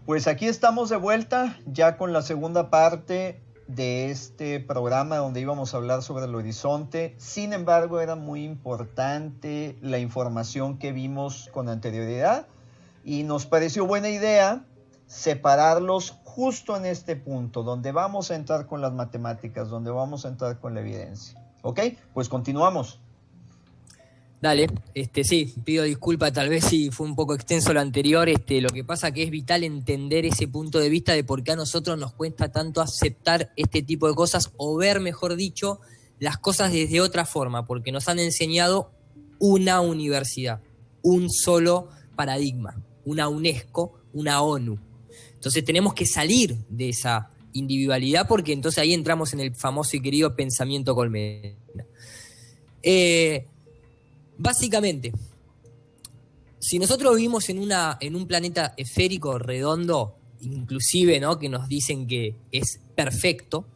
Pues aquí estamos de vuelta ya con la segunda parte de este programa donde íbamos a hablar sobre el horizonte. Sin embargo, era muy importante la información que vimos con anterioridad y nos pareció buena idea separarlos justo en este punto donde vamos a entrar con las matemáticas, donde vamos a entrar con la evidencia. ¿Ok? Pues continuamos. Dale, sí, pido disculpas, tal vez si fue un poco extenso lo anterior, lo que pasa que es vital entender ese punto de vista de por qué a nosotros nos cuesta tanto aceptar este tipo de cosas o ver, mejor dicho, las cosas desde otra forma, porque nos han enseñado una universidad, un solo paradigma, una UNESCO, una ONU. Entonces tenemos que salir de esa individualidad porque entonces ahí entramos en el famoso y querido pensamiento colmena. Básicamente, si nosotros vivimos en un planeta esférico, redondo, inclusive, ¿no?, que nos dicen que es perfecto,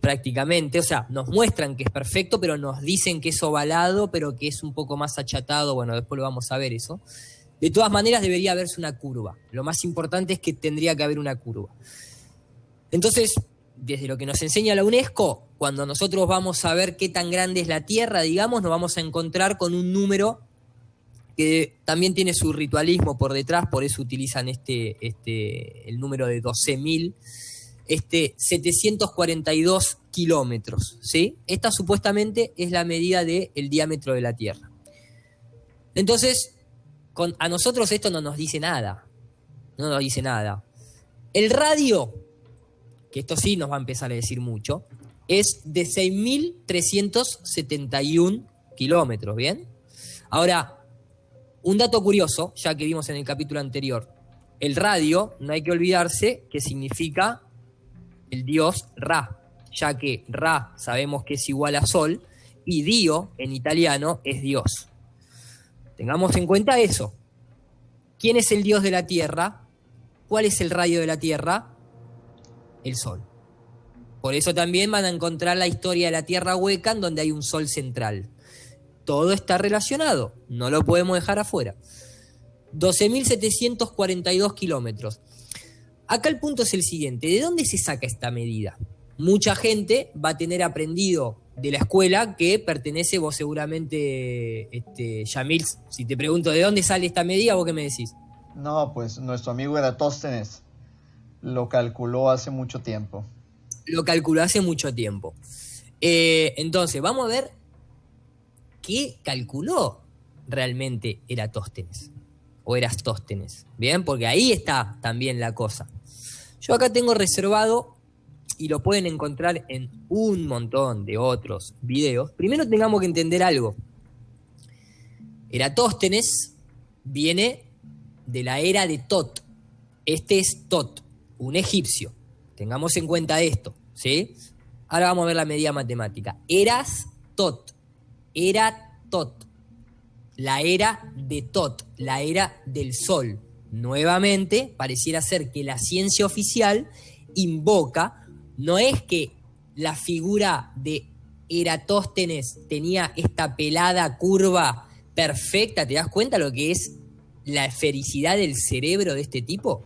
prácticamente, o sea, nos muestran que es perfecto, pero nos dicen que es ovalado, pero que es un poco más achatado, bueno, después lo vamos a ver eso. De todas maneras debería haberse una curva. Lo más importante es que tendría que haber una curva. Entonces, desde lo que nos enseña la UNESCO, cuando nosotros vamos a ver qué tan grande es la Tierra, digamos, nos vamos a encontrar con un número que también tiene su ritualismo por detrás, por eso utilizan el número de 12.742 kilómetros, ¿sí? Esta supuestamente es la medida del diámetro de la Tierra. Entonces, a nosotros esto no nos dice nada. No nos dice nada. El radio, que esto sí nos va a empezar a decir mucho, es de 6.371 kilómetros, ¿bien? Ahora, un dato curioso, ya que vimos en el capítulo anterior, el radio, no hay que olvidarse que significa el dios Ra, ya que Ra sabemos que es igual a Sol, y Dio, en italiano, es Dios. Tengamos en cuenta eso. ¿Quién es el dios de la Tierra? ¿Cuál es el radio de la Tierra? El Sol. Por eso también van a encontrar la historia de la Tierra hueca en donde hay un Sol central. Todo está relacionado, no lo podemos dejar afuera. 12.742 kilómetros. Acá el punto es el siguiente, ¿de dónde se saca esta medida? Mucha gente va a tener aprendido de la escuela que pertenece, vos seguramente, Yamil, si te pregunto de dónde sale esta medida, ¿vos qué me decís? No, pues nuestro amigo Eratóstenes lo calculó hace mucho tiempo. Lo calculó hace mucho tiempo. Entonces, vamos a ver qué calculó realmente Eratóstenes o Erastóstenes, ¿bien? Porque ahí está también la cosa. Yo acá tengo reservado, y lo pueden encontrar en un montón de otros videos. Primero tengamos que entender algo. Eratóstenes viene de la era de Tot. Este es Tot, un egipcio. Tengamos en cuenta esto, ¿sí? Ahora vamos a ver la medida matemática. Eras Tot. Era Tot. La era de Tot, la era del Sol. Nuevamente, pareciera ser que la ciencia oficial invoca, no es que la figura de Eratóstenes tenía esta pelada curva perfecta, ¿te das cuenta lo que es la esfericidad del cerebro de este tipo?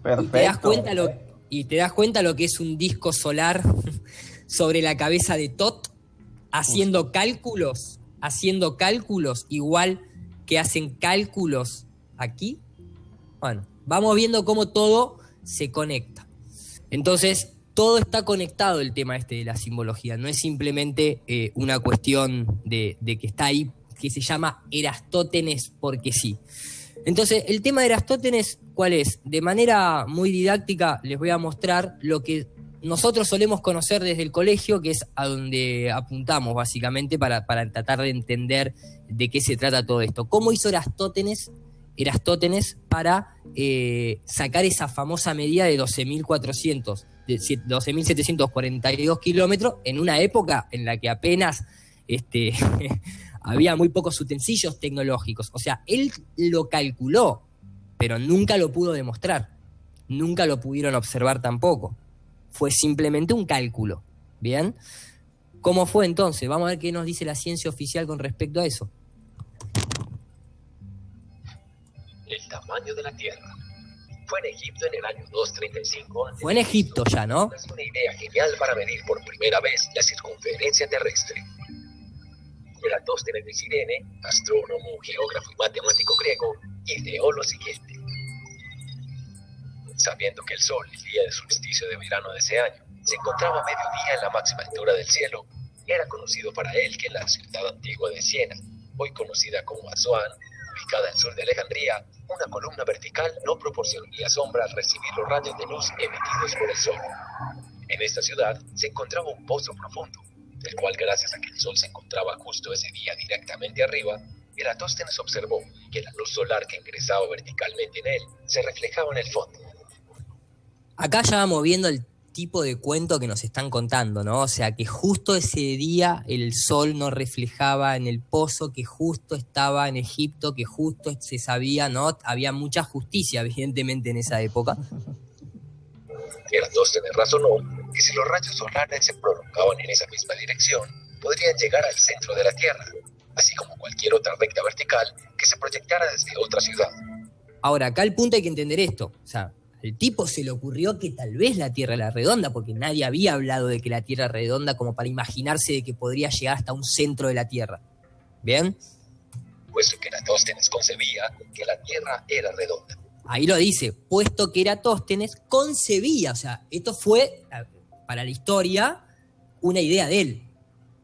Perfecto. Y te das cuenta lo que es un disco solar sobre la cabeza de Tot, haciendo cálculos, igual que hacen cálculos aquí. Bueno, vamos viendo cómo todo se conecta. Entonces, todo está conectado, el tema de la simbología. No es simplemente una cuestión de que está ahí, que se llama Erastótenes porque sí. Entonces, el tema de Erastótenes, ¿cuál es? De manera muy didáctica les voy a mostrar lo que nosotros solemos conocer desde el colegio, que es a donde apuntamos básicamente para tratar de entender de qué se trata todo esto. ¿Cómo hizo Erastótenes para sacar esa famosa medida de 12.742 kilómetros en una época en la que apenas había muy pocos utensilios tecnológicos? O sea, él lo calculó, pero nunca lo pudo demostrar. Nunca lo pudieron observar tampoco. Fue simplemente un cálculo. ¿Bien? ¿Cómo fue entonces? Vamos a ver qué nos dice la ciencia oficial con respecto a eso. tamaño de la Tierra. Fue en Egipto en el año 235 a.C. Fue en Egipto ya, ¿no? Es una idea genial para medir por primera vez la circunferencia terrestre. Eratóstenes de Cirene, astrónomo, geógrafo y matemático griego, ideó lo siguiente. Sabiendo que el Sol, el día de solsticio de verano de ese año, se encontraba a mediodía en la máxima altura del cielo, era conocido para él que en la ciudad antigua de Siena, hoy conocida como Asuán, ubicada al sur de Alejandría, una columna vertical no proporcionaría sombra al recibir los rayos de luz emitidos por el Sol. En esta ciudad se encontraba un pozo profundo, del cual, gracias a que el Sol se encontraba justo ese día directamente arriba, Eratóstenes observó que la luz solar que ingresaba verticalmente en él se reflejaba en el fondo. Acá ya vamos viendo el tipo de cuento que nos están contando, ¿no? O sea, que justo ese día el sol no reflejaba en el pozo, que justo estaba en Egipto, que justo se sabía, ¿no? Había mucha justicia, evidentemente, en esa época. Eratóstenes razonó que si los rayos solares se prolongaban en esa misma dirección, podrían llegar al centro de la Tierra, así como cualquier otra recta vertical que se proyectara desde otra ciudad. Ahora, acá el punto hay que entender esto, o sea, al tipo se le ocurrió que tal vez la Tierra era redonda, porque nadie había hablado de que la Tierra era redonda como para imaginarse de que podría llegar hasta un centro de la Tierra. ¿Bien? Puesto que Eratóstenes concebía que la Tierra era redonda. Ahí lo dice, puesto que Eratóstenes concebía, o sea, esto fue, para la historia, una idea de él.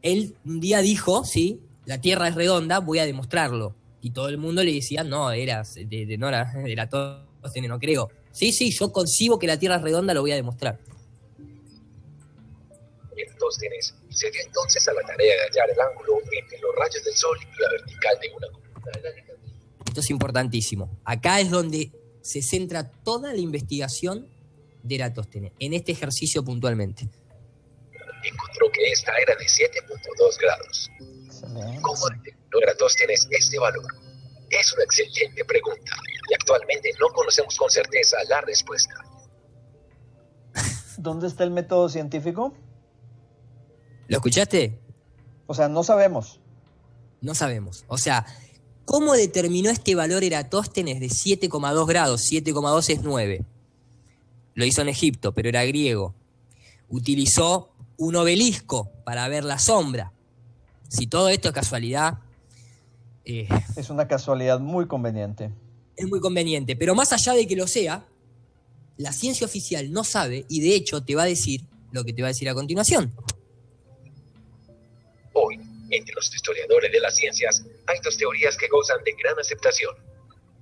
Él un día dijo, sí, la Tierra es redonda, voy a demostrarlo. Y todo el mundo le decía, no, era Eratóstenes, no creo. Sí, yo concibo que la Tierra es redonda, lo voy a demostrar. Eratóstenes se dio entonces a la tarea de hallar el ángulo entre los rayos del Sol y la vertical de una columna de la Alejandría. Esto es importantísimo. Acá es donde se centra toda la investigación de Eratóstenes, en este ejercicio puntualmente. Encontró que esta era de 7.2 grados. Excelente. ¿Cómo determinó Eratóstenes este valor? Es una excelente pregunta y actualmente no conocemos con certeza la respuesta. ¿Dónde está el método científico? ¿Lo escuchaste? O sea, no sabemos. No sabemos. O sea, ¿cómo determinó este valor Eratóstenes de 7,2 grados? 7,2 es 9. Lo hizo en Egipto, pero era griego. Utilizó un obelisco para ver la sombra. Si todo esto es casualidad, Es una casualidad muy conveniente. es muy conveniente. Pero más allá de que lo sea, la ciencia oficial no sabe y de hecho te va a decir lo que te va a decir a continuación. Hoy, entre los historiadores de las ciencias, hay dos teorías que gozan de gran aceptación.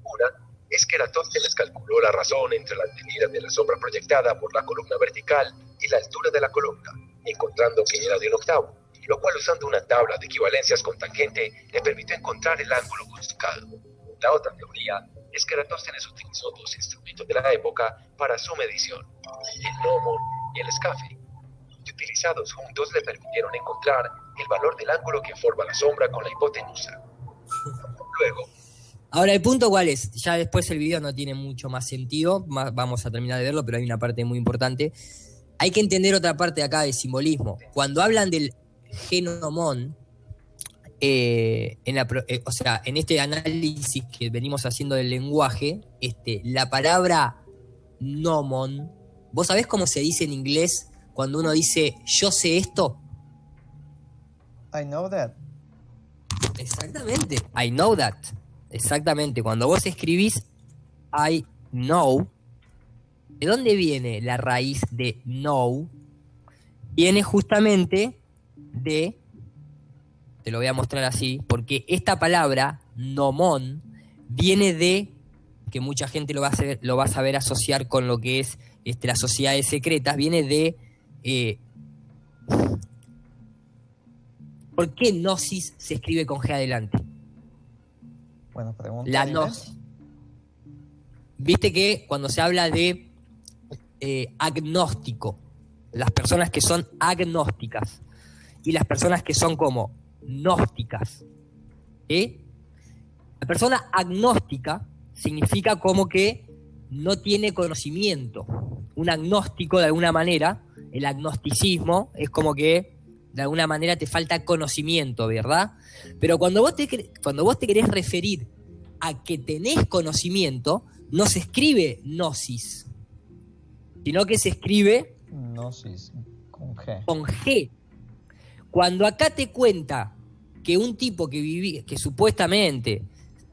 Una es que Eratóstenes calculó la razón entre las medidas de la sombra proyectada por la columna vertical y la altura de la columna, encontrando que era de un octavo, lo cual, usando una tabla de equivalencias con tangente, le permitió encontrar el ángulo buscado. La otra teoría es que Eratóstenes utilizó dos instrumentos de la época para su medición, el gnomon y el escafe, y utilizados juntos le permitieron encontrar el valor del ángulo que forma la sombra con la hipotenusa. Luego, Ahora, el punto cuál es, ya después el video no tiene mucho más sentido, vamos a terminar de verlo, pero hay una parte muy importante. Hay que entender otra parte de acá de simbolismo. Cuando hablan del genomón, o sea, en este análisis que venimos haciendo del lenguaje, la palabra gnomon, ¿vos sabés cómo se dice en inglés cuando uno dice yo sé esto? I know that. Exactamente, I know that. Exactamente, cuando vos escribís I know, ¿de dónde viene la raíz de know? Viene justamente de, te lo voy a mostrar así, porque esta palabra, nomón, viene de, que mucha gente lo va a saber asociar con lo que es las sociedades secretas, viene de, ¿por qué gnosis se escribe con G adelante? Buena pregunta. La gnosis. Viste que cuando se habla de agnóstico, las personas que son agnósticas y las personas que son como gnósticas, la persona agnóstica significa como que no tiene conocimiento. Un agnóstico, de alguna manera, el agnosticismo es como que de alguna manera te falta conocimiento, ¿verdad? Pero cuando vos te querés referir a que tenés conocimiento, no se escribe gnosis, sino que se escribe Gnosis, con G. con G. Cuando acá te cuenta que un tipo que supuestamente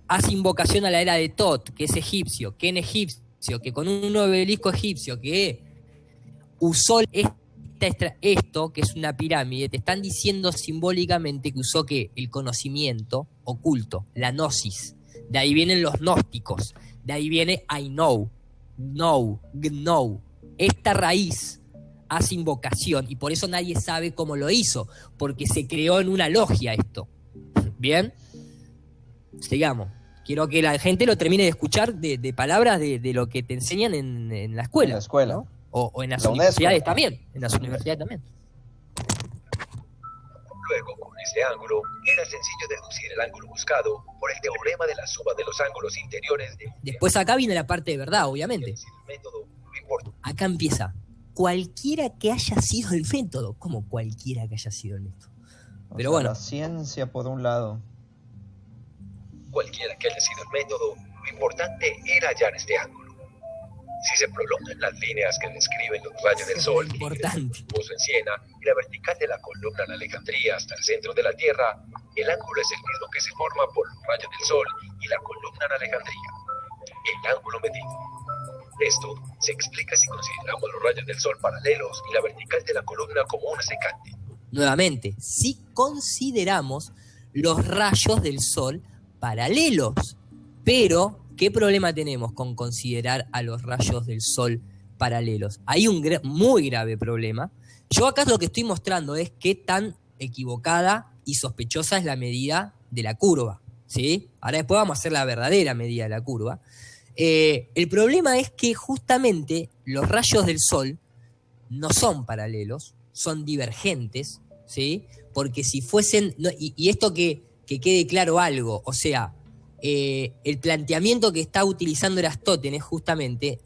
hace invocación a la era de Tot, que es egipcio, que en egipcio, que con un obelisco egipcio, que usó esto, que es una pirámide, te están diciendo simbólicamente que usó que el conocimiento oculto, la gnosis. De ahí vienen los gnósticos, de ahí viene I know, know. Esta raíz hace invocación y por eso nadie sabe cómo lo hizo, porque se creó en una logia esto. ¿Bien? Sigamos. Quiero que la gente lo termine de escuchar de palabras de lo que te enseñan en la escuela. En la escuela. ¿no? O en las La universidades UNESCO. también. En las universidades también. Luego, con este ángulo, era sencillo deducir el ángulo buscado por el teorema de la suma de los ángulos interiores de... Después acá viene la parte de verdad, obviamente. El método no importa. Acá empieza. Cualquiera que haya sido el método. ¿Cómo cualquiera que haya sido el método? O Pero sea, bueno. la ciencia por un lado. Cualquiera que haya sido el método, lo importante era hallar este ángulo. Si se prolongan las líneas que describen los rayos del sol, que Importante. en Siena, y la vertical de la columna en Alejandría hasta el centro de la Tierra, el ángulo es el mismo que se forma por los rayos del sol y la columna en Alejandría. El ángulo medido. Esto se explica si consideramos los rayos del sol paralelos y la vertical de la columna como una secante. Nuevamente, si consideramos los rayos del sol paralelos. Pero, ¿qué problema tenemos con considerar a los rayos del sol paralelos? Hay un muy grave problema. Yo acá lo que estoy mostrando es qué tan equivocada y sospechosa es la medida de la curva, ¿sí? Ahora después vamos a hacer la verdadera medida de la curva. El problema es que justamente los rayos del sol no son paralelos, son divergentes, ¿sí? Porque si fuesen... No, y esto que quede claro algo, o sea, el planteamiento que está utilizando Aristóteles justamente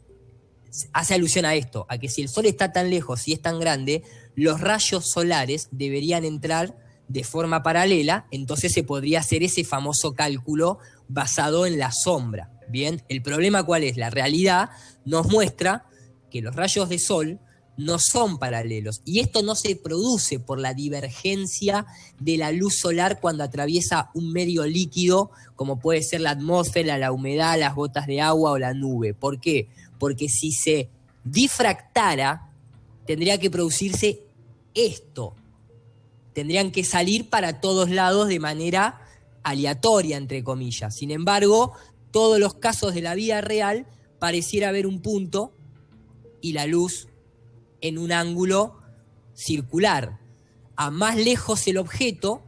hace alusión a esto, a que si el sol está tan lejos y es tan grande, los rayos solares deberían entrar de forma paralela, entonces se podría hacer ese famoso cálculo basado en la sombra. Bien, el problema ¿cuál es? La realidad nos muestra que los rayos de sol no son paralelos, y esto no se produce por la divergencia de la luz solar cuando atraviesa un medio líquido, como puede ser la atmósfera, la humedad, las gotas de agua o la nube. ¿Por qué? Porque si se difractara, tendría que producirse esto. Tendrían que salir para todos lados de manera aleatoria, entre comillas. Sin embargo, todos los casos de la vida real pareciera haber un punto y la luz en un ángulo circular. A más lejos el objeto,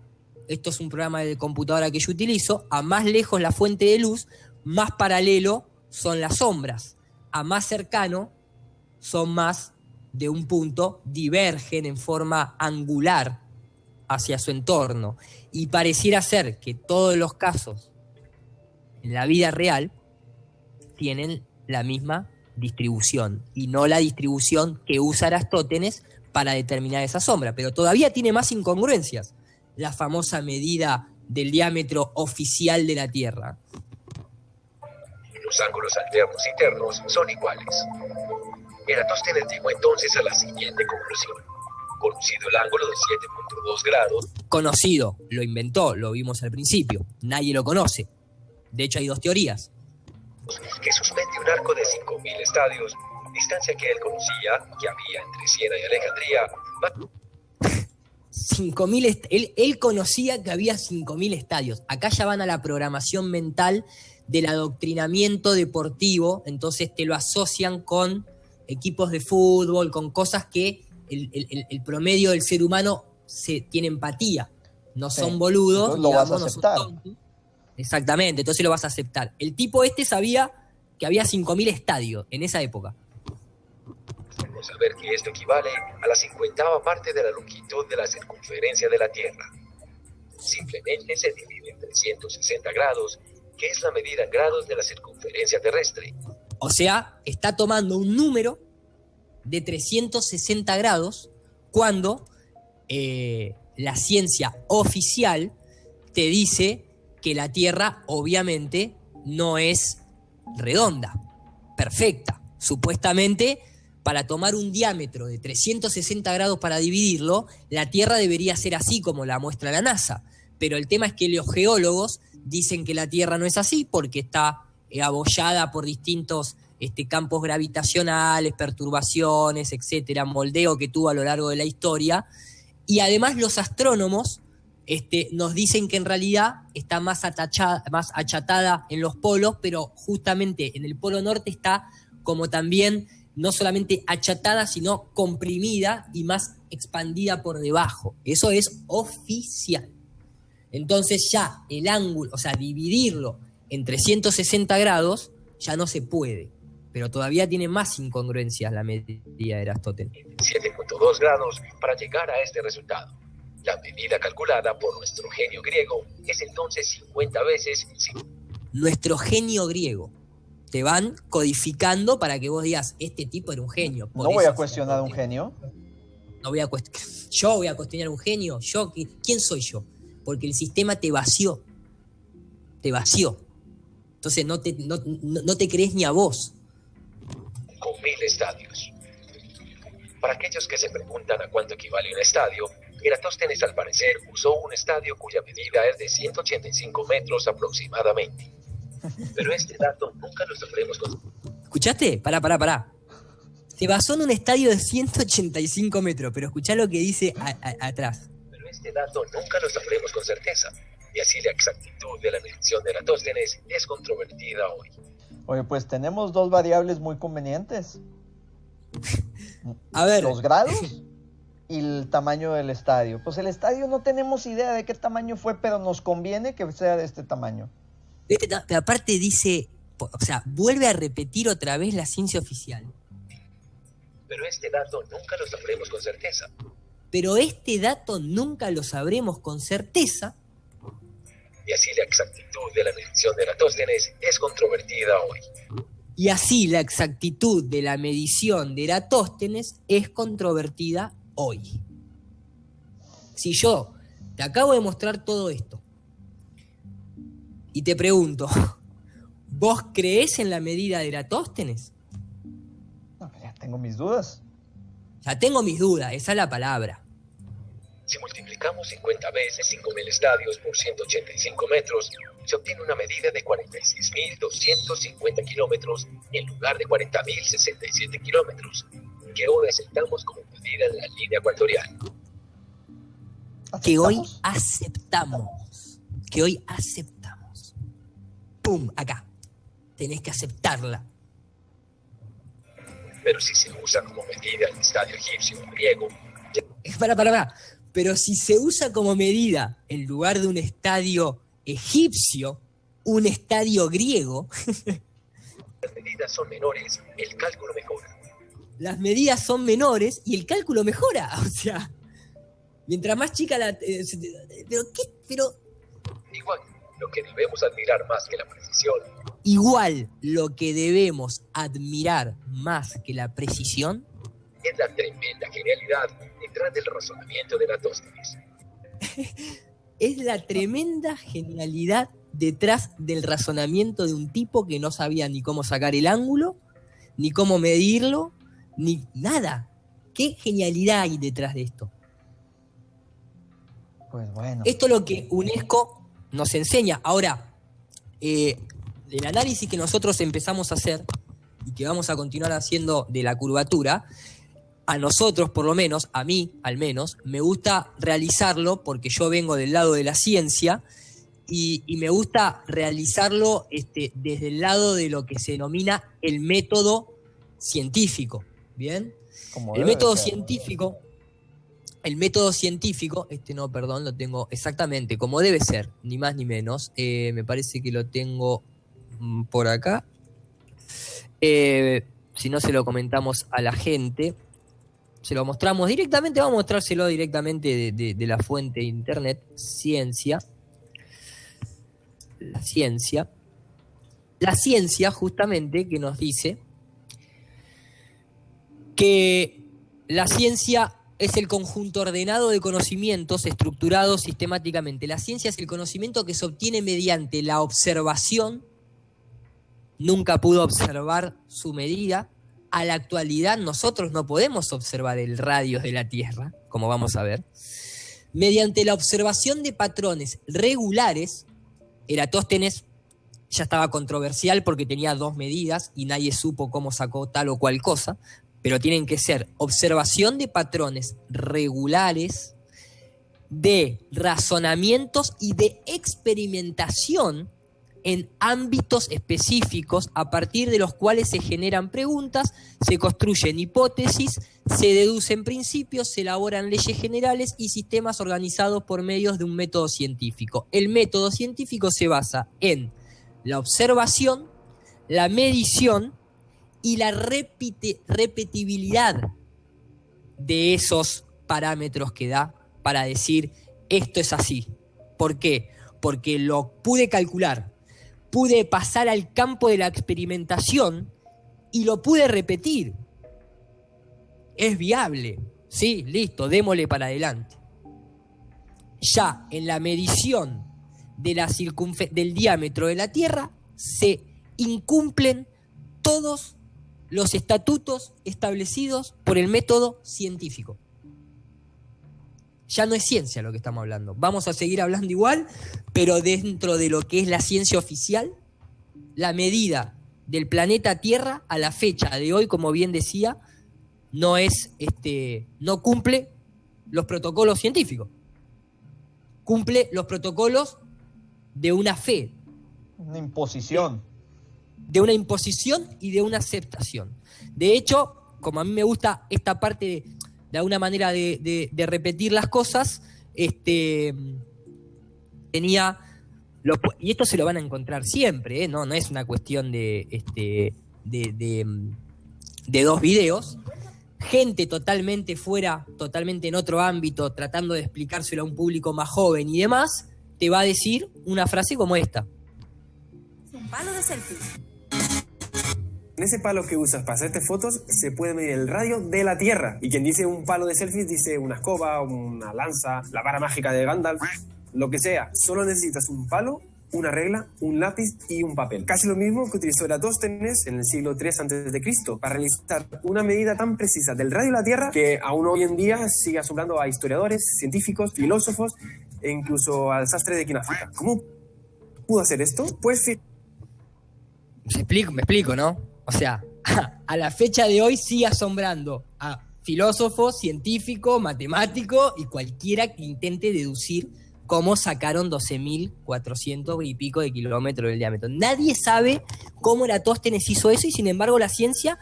esto es un programa de computadora que yo utilizo, a más lejos la fuente de luz, más paralelo son las sombras. A más cercano son más de un punto, divergen en forma angular hacia su entorno. Y pareciera ser que todos los casos en la vida real tienen la misma distribución y no la distribución que usa Aristóteles para determinar esa sombra, pero todavía tiene más incongruencias, la famosa medida del diámetro oficial de la Tierra. Los ángulos alternos y ternos son iguales. Eratóstenes llegó entonces a la siguiente conclusión. Conocido el ángulo de 7.2 grados, Conocido, lo inventó, lo vimos al principio, nadie lo conoce. De hecho hay dos teorías. que suspende un arco de 5.000 estadios, distancia que él conocía, que había entre Siena y Alejandría. 5.000 él conocía que había 5.000 estadios. Acá ya van a la programación mental del adoctrinamiento deportivo, entonces te lo asocian con equipos de fútbol, con cosas que el promedio del ser humano tiene empatía. No son boludos, entonces lo vas a no son aceptar. tontos. Exactamente, entonces lo vas a aceptar. El tipo este sabía que había 5.000 estadios en esa época. Debemos saber que esto equivale a la 50ª parte de la longitud de la circunferencia de la Tierra. Simplemente se divide en 360 grados, que es la medida en grados de la circunferencia terrestre. O sea, está tomando un número de 360 grados cuando la ciencia oficial te dice que la Tierra obviamente no es redonda, perfecta. Supuestamente, para tomar un diámetro de 360 grados para dividirlo, la Tierra debería ser así como la muestra la NASA. Pero el tema es que los geólogos dicen que la Tierra no es así porque está abollada por distintos campos gravitacionales, perturbaciones, etcétera, moldeo que tuvo a lo largo de la historia. Y además los astrónomos nos dicen que en realidad está más achatada en los polos, pero justamente en el polo norte está como también no solamente achatada, sino comprimida y más expandida por debajo. Eso es oficial. Entonces ya el ángulo, o sea, dividirlo en 360 grados ya no se puede, pero todavía tiene más incongruencias la medida de Eratóstenes. 7.2 grados para llegar a este resultado. La medida calculada por nuestro genio griego es entonces 50 veces... Nuestro genio griego. Te van codificando para que vos digas, este tipo era un genio. No voy a cuestionar a un genio. No voy a yo voy a cuestionar a un genio. ¿Quién soy yo? Porque el sistema te vació. Te vació. Entonces no te crees ni a vos. Con 1000 estadios. Para aquellos que se preguntan a cuánto equivale un estadio, Eratóstenes al parecer usó un estadio cuya medida es de 185 metros aproximadamente. Pero este dato nunca lo sabremos con... ¿Escuchaste? Pará. Se basó en un estadio de 185 metros, pero escuchá lo que dice atrás. Pero este dato nunca lo sabremos con certeza, y así la exactitud de la medición de Eratóstenes es controvertida hoy. Oye, pues tenemos dos variables muy convenientes. A ver. Los grados y el tamaño del estadio. Pues el estadio no tenemos idea de qué tamaño fue, pero nos conviene que sea de este tamaño. Pero aparte dice, o sea, vuelve a repetir otra vez la ciencia oficial. Pero este dato nunca lo sabremos con certeza. Pero este dato nunca lo sabremos con certeza. Y así la exactitud de la medición de Eratóstenes es controvertida hoy. Y así la exactitud de la medición de Eratóstenes es controvertida hoy. Si yo te acabo de mostrar todo esto y te pregunto, ¿vos creés en la medida de Eratóstenes? No, ya tengo mis dudas. Ya tengo mis dudas, esa es la palabra. Si multiplicamos 50 veces 5.000 estadios por 185 metros, se obtiene una medida de 46.250 kilómetros en lugar de 40.067 kilómetros, que hoy aceptamos como medida en la línea ecuatorial. Que hoy aceptamos. ¡Pum! Acá. Tenés que aceptarla. Pero si se usa como medida el estadio egipcio o griego... Pará. Pero si se usa como medida, en lugar de un estadio egipcio, un estadio griego... Las medidas son menores, el cálculo mejora. Las medidas son menores y el cálculo mejora. O sea, mientras más chica la... Pero... Igual, lo que debemos admirar más que la precisión... Igual, lo que debemos admirar más que la precisión... es la tremenda genialidad detrás del razonamiento de Eratóstenes. Es la tremenda genialidad detrás del razonamiento de un tipo que no sabía ni cómo sacar el ángulo, ni cómo medirlo, ni nada. ¿Qué genialidad hay detrás de esto? Pues bueno. Esto es lo que UNESCO nos enseña. Ahora, el análisis que nosotros empezamos a hacer y que vamos a continuar haciendo de la curvatura, a nosotros, por lo menos, a mí al menos, me gusta realizarlo porque yo vengo del lado de la ciencia y me gusta realizarlo desde el lado de lo que se denomina el método científico. ¿Bien? El método científico, lo tengo exactamente como debe ser, ni más ni menos. Me parece que lo tengo por acá. Si no se lo comentamos a la gente, se lo mostramos directamente, vamos a mostrárselo directamente de la fuente de internet, La ciencia justamente que nos dice que la ciencia es el conjunto ordenado de conocimientos estructurados sistemáticamente. La ciencia es el conocimiento que se obtiene mediante la observación nunca pudo observar su medida. A la actualidad nosotros no podemos observar el radio de la Tierra, como vamos a ver. Mediante la observación de patrones regulares, Eratóstenes ya estaba controversial porque tenía 2 medidas y nadie supo cómo sacó tal o cual cosa, pero tienen que ser observación de patrones regulares, de razonamientos y de experimentación en ámbitos específicos a partir de los cuales se generan preguntas, se construyen hipótesis, se deducen principios, se elaboran leyes generales y sistemas organizados por medios de un método científico. El método científico se basa en la observación, la medición y la repetibilidad de esos parámetros que da para decir esto es así. ¿Por qué? Porque lo pude calcular, pude pasar al campo de la experimentación y lo pude repetir. Es viable. Sí, listo, démosle para adelante. Ya en la medición de del diámetro de la Tierra se incumplen todos los estatutos establecidos por el método científico. Ya no es ciencia lo que estamos hablando. Vamos a seguir hablando igual, pero dentro de lo que es la ciencia oficial, la medida del planeta Tierra a la fecha de hoy, como bien decía, no cumple los protocolos científicos. Cumple los protocolos de una fe. Una imposición. De una imposición y de una aceptación. De hecho, como a mí me gusta esta parte de alguna manera de repetir las cosas, tenía... y esto se lo van a encontrar siempre, no es una cuestión de 2 videos. Gente totalmente fuera, totalmente en otro ámbito, tratando de explicárselo a un público más joven y demás, te va a decir una frase como esta. Un palo de selfie. En ese palo que usas para hacerte fotos se puede medir el radio de la Tierra. Y quien dice un palo de selfies dice una escoba, una lanza, la vara mágica de Gandalf, lo que sea. Solo necesitas un palo, una regla, un lápiz y un papel. Casi lo mismo que utilizó Eratóstenes en el siglo III a.C. para realizar una medida tan precisa del radio de la Tierra que aún hoy en día sigue asombrando a historiadores, científicos, filósofos e incluso al sastre de África. ¿Cómo pudo hacer esto? Pues me explico, ¿no? O sea, a la fecha de hoy sigue asombrando a filósofos, científicos, matemáticos y cualquiera que intente deducir cómo sacaron 12.400 y pico de kilómetros del diámetro. Nadie sabe cómo Eratóstenes hizo eso y sin embargo la ciencia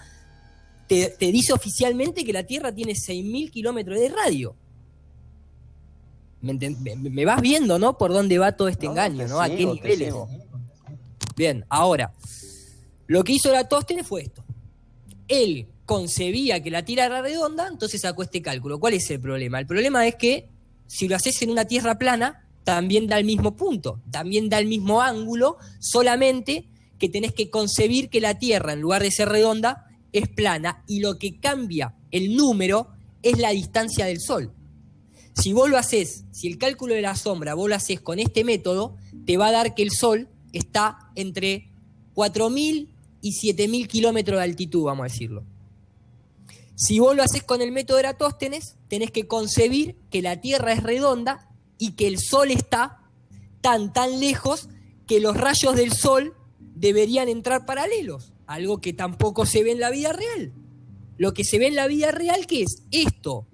te dice oficialmente que la Tierra tiene 6.000 kilómetros de radio. Me vas viendo, ¿no? Por dónde va todo este engaño, ¿no? ¿A qué niveles? Bien, ahora, lo que hizo Eratóstenes fue esto. Él concebía que la Tierra era redonda, entonces sacó este cálculo. ¿Cuál es el problema? El problema es que si lo haces en una Tierra plana, también da el mismo punto, también da el mismo ángulo, solamente que tenés que concebir que la Tierra, en lugar de ser redonda, es plana, y lo que cambia el número es la distancia del Sol. Si vos lo haces, si el cálculo de la sombra vos lo haces con este método, te va a dar que el Sol está entre 4.000 y 7.000 kilómetros de altitud, vamos a decirlo. Si vos lo haces con el método de Eratóstenes, tenés que concebir que la Tierra es redonda y que el Sol está tan lejos que los rayos del Sol deberían entrar paralelos, algo que tampoco se ve en la vida real. Lo que se ve en la vida real, ¿qué es? Esto,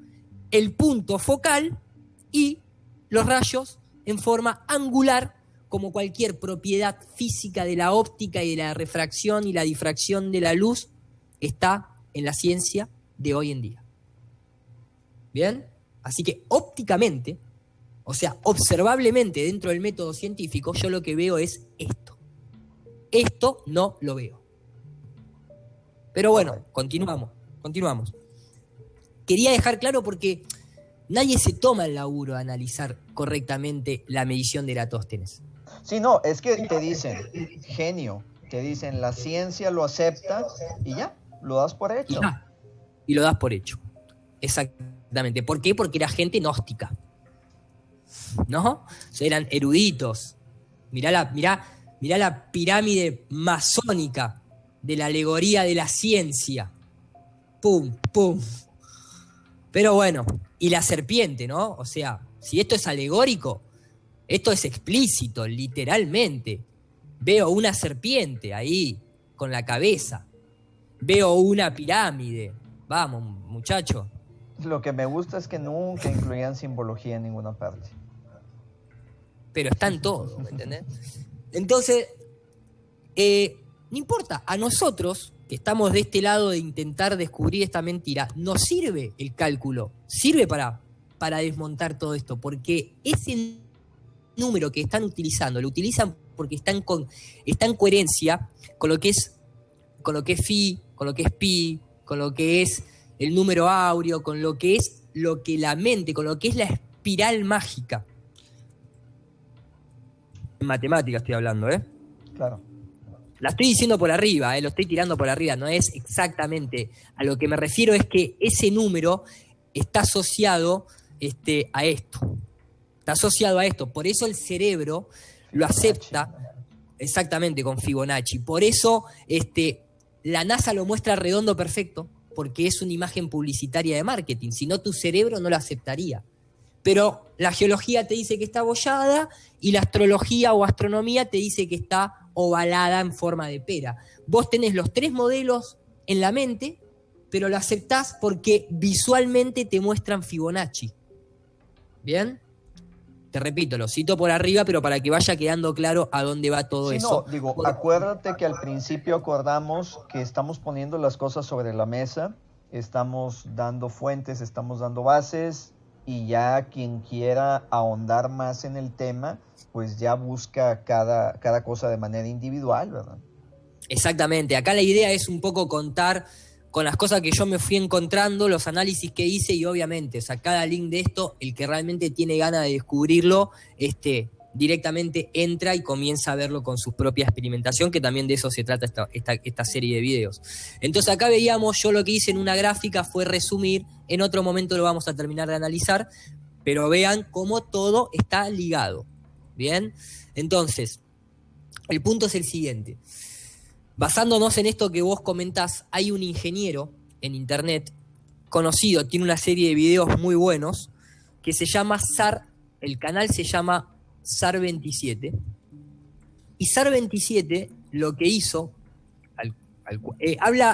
el punto focal y los rayos en forma angular, como cualquier propiedad física de la óptica y de la refracción y la difracción de la luz, está en la ciencia de hoy en día. ¿Bien? Así que ópticamente, o sea, observablemente dentro del método científico, yo lo que veo es esto. Esto no lo veo. Pero bueno, continuamos. Quería dejar claro porque nadie se toma el laburo de analizar correctamente la medición de Eratóstenes. Sí, no, es que te dicen, genio, te dicen la ciencia lo acepta y ya, lo das por hecho. Y lo das por hecho. Exactamente. ¿Por qué? Porque era gente gnóstica. ¿No? O sea, eran eruditos. Mirá mirá la pirámide masónica de la alegoría de la ciencia. Pum, pum. Pero bueno, y la serpiente, ¿no? O sea, si esto es alegórico, esto es explícito, literalmente. Veo una serpiente ahí, con la cabeza. Veo una pirámide. Vamos, muchacho. Lo que me gusta es que nunca incluían simbología en ninguna parte. Pero está en todo, ¿me entendés? Entonces, no importa, a nosotros, que estamos de este lado de intentar descubrir esta mentira, nos sirve el cálculo, sirve para desmontar todo esto, porque ese número que están utilizando, lo utilizan porque está en coherencia con lo que es phi, con lo que es pi, con lo que es el número áureo, con lo que es la mente, con lo que es la espiral mágica. En matemática estoy hablando, ¿eh? Claro. La estoy diciendo por arriba, lo estoy tirando por arriba, no es exactamente. A lo que me refiero es que ese número está asociado a esto. Está asociado a esto. Por eso el cerebro lo acepta exactamente con Fibonacci. Por eso la NASA lo muestra redondo perfecto, porque es una imagen publicitaria de marketing. Si no, tu cerebro no lo aceptaría. Pero la geología te dice que está abollada y la astrología o astronomía te dice que está ovalada en forma de pera. Vos tenés los tres modelos en la mente, pero lo aceptás porque visualmente te muestran Fibonacci. ¿Bien? Te repito, lo cito por arriba, pero para que vaya quedando claro a dónde va todo eso. No, digo, acuérdate que al principio acordamos que estamos poniendo las cosas sobre la mesa, estamos dando fuentes, estamos dando bases, y ya quien quiera ahondar más en el tema, pues ya busca cada cosa de manera individual, ¿verdad? Exactamente. Acá la idea es un poco contar con las cosas que yo me fui encontrando, los análisis que hice y obviamente, o sea, cada link de esto, el que realmente tiene ganas de descubrirlo, directamente entra y comienza a verlo con su propia experimentación, que también de eso se trata esta serie de videos. Entonces acá veíamos, yo lo que hice en una gráfica fue resumir, en otro momento lo vamos a terminar de analizar, pero vean cómo todo está ligado. ¿Bien? Entonces, el punto es el siguiente. Basándonos en esto que vos comentás, hay un ingeniero en internet conocido, tiene una serie de videos muy buenos, que se llama el canal se llama SAR27, y SAR27 lo que hizo,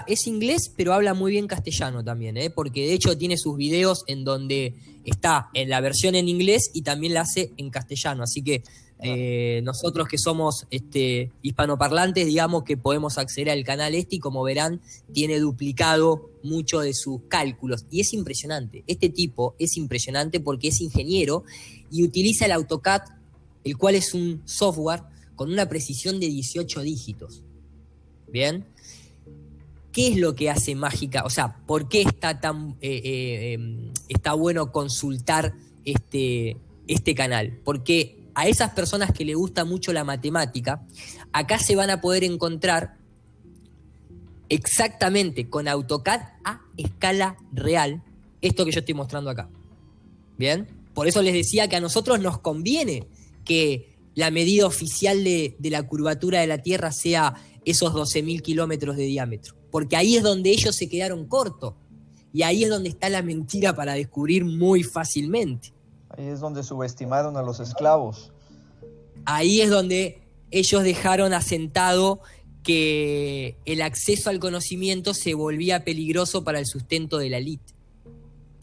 es inglés, pero habla muy bien castellano también, porque de hecho tiene sus videos en donde está en la versión en inglés y también la hace en castellano, así que nosotros que somos hispanoparlantes, digamos que podemos acceder al canal y como verán, tiene duplicado mucho de sus cálculos, y es impresionante. Este tipo es impresionante porque es ingeniero y utiliza el AutoCAD, el cual es un software con una precisión de 18 dígitos. ¿Bien? ¿Qué es lo que hace mágica? O sea, ¿por qué está bueno consultar este canal? Porque a esas personas que les gusta mucho la matemática, acá se van a poder encontrar exactamente con AutoCAD a escala real esto que yo estoy mostrando acá. ¿Bien? Por eso les decía que a nosotros nos conviene que la medida oficial de la curvatura de la Tierra sea esos 12.000 kilómetros de diámetro, porque ahí es donde ellos se quedaron cortos y ahí es donde está la mentira para descubrir muy fácilmente. Ahí es donde subestimaron a los esclavos. Ahí es donde ellos dejaron asentado que el acceso al conocimiento se volvía peligroso para el sustento de la élite.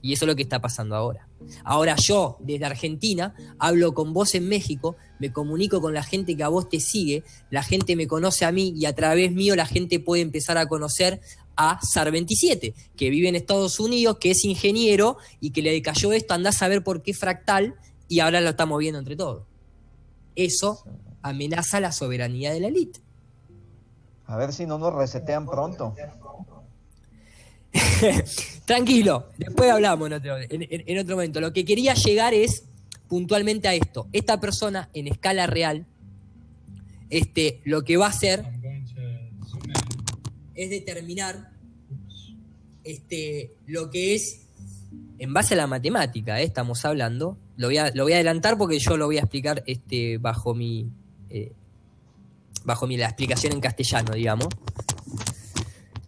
Y eso es lo que está pasando ahora. Ahora yo, desde Argentina, hablo con vos en México, me comunico con la gente que a vos te sigue, la gente me conoce a mí y a través mío la gente puede empezar a conocer a SAR27, que vive en Estados Unidos, que es ingeniero y que le cayó esto, andá a saber por qué fractal, y ahora lo estamos viendo entre todos. Eso amenaza la soberanía de la élite. A ver si no nos resetean pronto. Tranquilo, después hablamos en otro momento. Lo que quería llegar es puntualmente a esto. Esta persona en escala real, lo que va a hacer es determinar lo que es, en base a la matemática, estamos hablando. Lo voy a adelantar porque yo lo voy a explicar bajo bajo la explicación en castellano, digamos,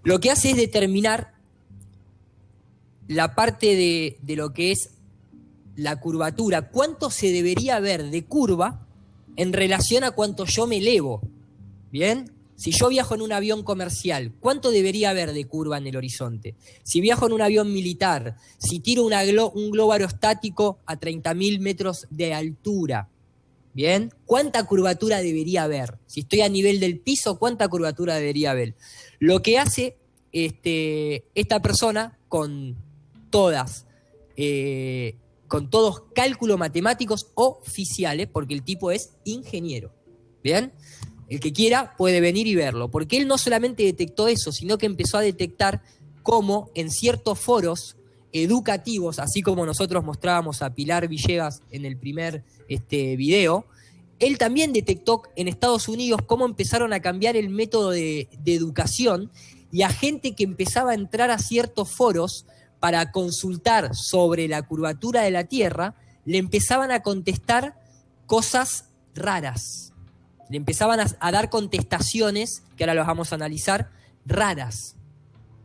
lo que hace es determinar la parte de lo que es la curvatura, cuánto se debería ver de curva en relación a cuánto yo me elevo. ¿Bien? Si yo viajo en un avión comercial, ¿cuánto debería haber de curva en el horizonte? Si viajo en un avión militar, si tiro un globo aerostático a 30.000 metros de altura, ¿bien? ¿Cuánta curvatura debería haber? Si estoy a nivel del piso, ¿cuánta curvatura debería haber? Lo que hace esta persona con todos cálculos matemáticos oficiales, porque el tipo es ingeniero, ¿bien? El que quiera puede venir y verlo, porque él no solamente detectó eso, sino que empezó a detectar cómo en ciertos foros educativos, así como nosotros mostrábamos a Pilar Villegas en el primer video, él también detectó en Estados Unidos cómo empezaron a cambiar el método de educación y a gente que empezaba a entrar a ciertos foros para consultar sobre la curvatura de la Tierra, le empezaban a contestar cosas raras. Le empezaban a dar contestaciones, que ahora los vamos a analizar, raras.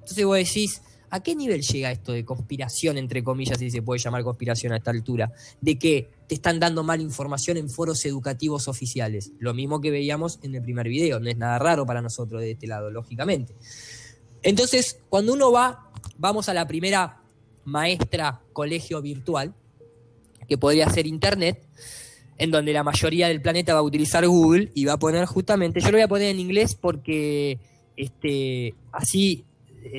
Entonces vos decís, ¿a qué nivel llega esto de conspiración, entre comillas, si se puede llamar conspiración a esta altura? De que te están dando mala información en foros educativos oficiales. Lo mismo que veíamos en el primer video, no es nada raro para nosotros de este lado, lógicamente. Entonces, cuando uno vamos a la primera maestra colegio virtual, que podría ser internet, en donde la mayoría del planeta va a utilizar Google y va a poner justamente, yo lo voy a poner en inglés porque así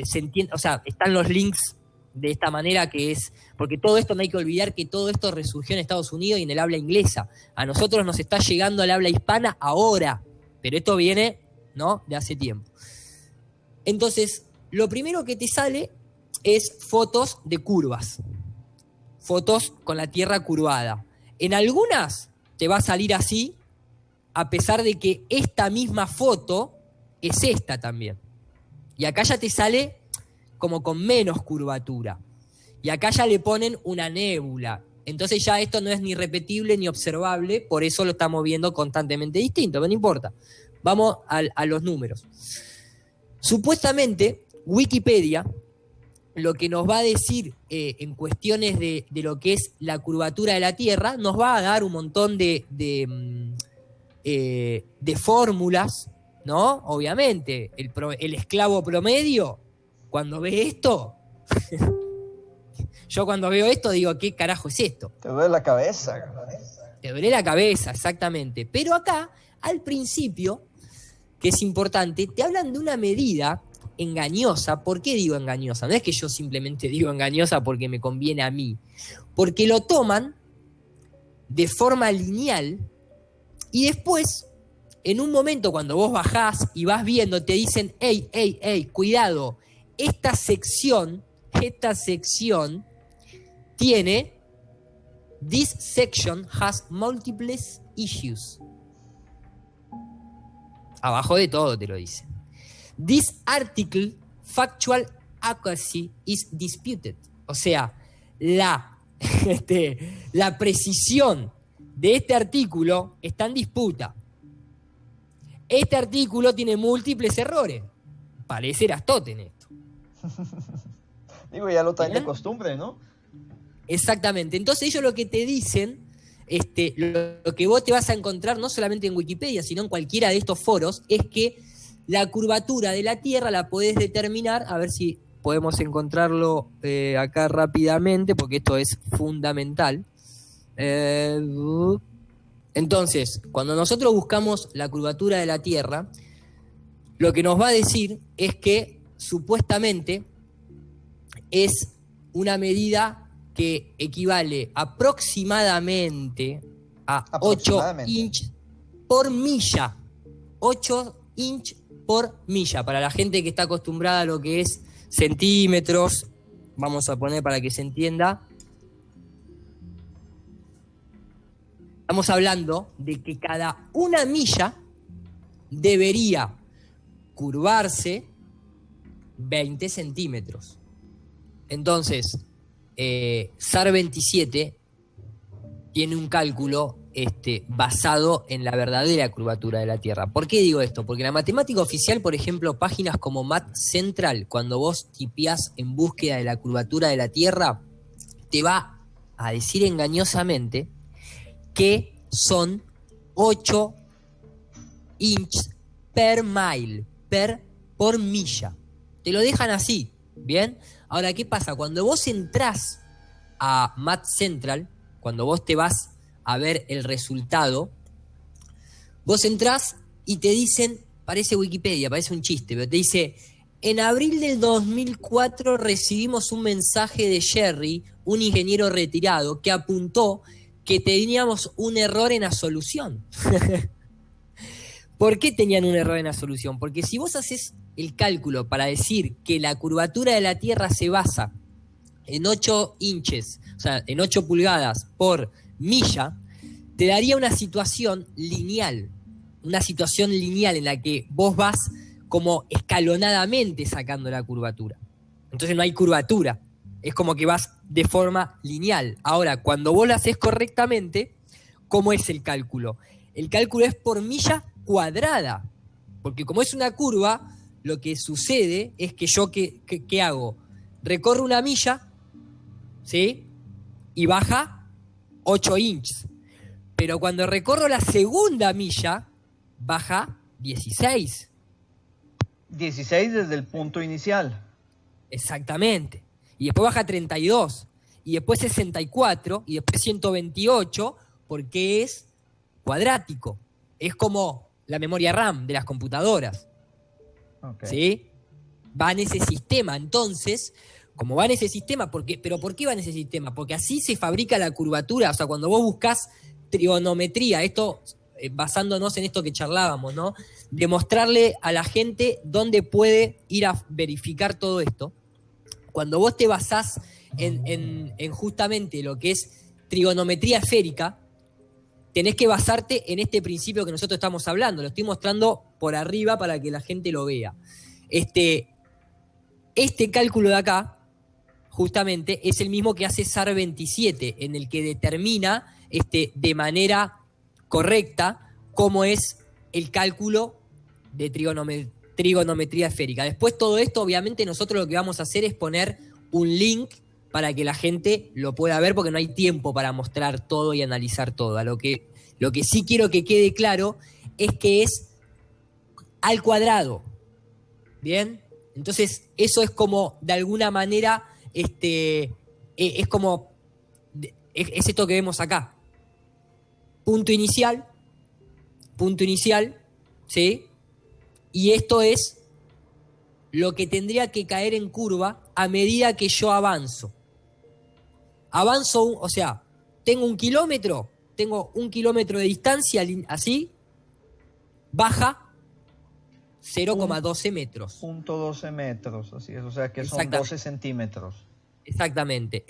se entiende, o sea, están los links de esta manera, que es, porque todo esto no hay que olvidar que todo esto resurgió en Estados Unidos y en el habla inglesa. A nosotros nos está llegando al habla hispana ahora, pero esto viene, ¿no?, de hace tiempo. Entonces, lo primero que te sale es fotos de curvas, fotos con la Tierra curvada. En algunas te va a salir así, a pesar de que esta misma foto es esta también. Y acá ya te sale como con menos curvatura. Y acá ya le ponen una nébula. Entonces ya esto no es ni repetible ni observable, por eso lo estamos viendo constantemente distinto, pero no importa. Vamos a los números. Supuestamente, Wikipedia lo que nos va a decir en cuestiones de lo que es la curvatura de la Tierra, nos va a dar un montón de fórmulas, ¿no? Obviamente, el esclavo promedio, cuando ve esto, yo cuando veo esto digo, ¿qué carajo es esto? Te duele la cabeza. Te duele la cabeza, exactamente. Pero acá, al principio, que es importante, te hablan de una medida engañosa. ¿Por qué digo engañosa? No es que yo simplemente digo engañosa porque me conviene a mí, porque lo toman de forma lineal y después, en un momento cuando vos bajás y vas viendo, te dicen, hey, cuidado, esta sección tiene, this section has multiple issues. Abajo de todo te lo dicen. This article factual accuracy is disputed. O sea, la precisión de este artículo está en disputa. Este artículo tiene múltiples errores. Parece Aristóteles esto. Digo, ya lo traen de costumbre, ¿no? Exactamente. Entonces ellos lo que te dicen, lo que vos te vas a encontrar no solamente en Wikipedia, sino en cualquiera de estos foros, es que la curvatura de la Tierra la podés determinar, a ver si podemos encontrarlo acá rápidamente, porque esto es fundamental. Entonces, cuando nosotros buscamos la curvatura de la Tierra, lo que nos va a decir es que supuestamente es una medida que equivale aproximadamente a 8 inch por milla. 8 inch por milla. Para la gente que está acostumbrada a lo que es centímetros, vamos a poner para que se entienda. Estamos hablando de que cada una milla debería curvarse 20 centímetros. Entonces, SAR 27 tiene un cálculo basado en la verdadera curvatura de la Tierra. ¿Por qué digo esto? Porque la matemática oficial, por ejemplo, páginas como Math Central, cuando vos tipeás en búsqueda de la curvatura de la Tierra, te va a decir engañosamente que son 8 inches per mile, por milla. Te lo dejan así, ¿bien? Ahora, ¿qué pasa? Cuando vos entrás a Math Central, cuando vos te vas a ver el resultado, vos entrás y te dicen, parece Wikipedia, parece un chiste, pero te dice, en abril del 2004 recibimos un mensaje de Jerry, un ingeniero retirado, que apuntó que teníamos un error en la solución. ¿Por qué tenían un error en la solución? Porque si vos haces el cálculo para decir que la curvatura de la Tierra se basa en 8 inches, o sea, en 8 pulgadas por milla, te daría una situación lineal en la que vos vas como escalonadamente sacando la curvatura. Entonces no hay curvatura, es como que vas de forma lineal. Ahora, cuando vos lo haces correctamente, ¿cómo es el cálculo? El cálculo es por milla cuadrada, porque como es una curva, lo que sucede es que yo, ¿qué hago? Recorro una milla, ¿sí? Y baja 8 inches. Pero cuando recorro la segunda milla, baja 16. 16 desde el punto inicial. Exactamente. Y después baja 32. Y después 64. Y después 128. Porque es cuadrático. Es como la memoria RAM de las computadoras. Okay. ¿Sí? Va en ese sistema. Entonces, como va en ese sistema, ¿pero por qué va en ese sistema? Porque así se fabrica la curvatura. O sea, cuando vos buscás trigonometría, esto basándonos en esto que charlábamos, ¿no? Demostrarle a la gente dónde puede ir a verificar todo esto. Cuando vos te basás en justamente lo que es trigonometría esférica, tenés que basarte en este principio que nosotros estamos hablando. Lo estoy mostrando por arriba para que la gente lo vea. Este cálculo de acá, justamente, es el mismo que hace SAR 27, en el que determina de manera correcta cómo es el cálculo de trigonometría esférica. Después todo esto, obviamente, nosotros lo que vamos a hacer es poner un link para que la gente lo pueda ver, porque no hay tiempo para mostrar todo y analizar todo. Lo que sí quiero que quede claro es que es al cuadrado. ¿Bien? Entonces, eso es como, de alguna manera, es como, es esto que vemos acá. Punto inicial, ¿sí? Y esto es lo que tendría que caer en curva a medida que yo avanzo. O sea, tengo 1 kilómetro, tengo 1 kilómetro de distancia, así, baja 0,12 metros. 0,12 metros, así es, o sea que son 12 centímetros. Exactamente,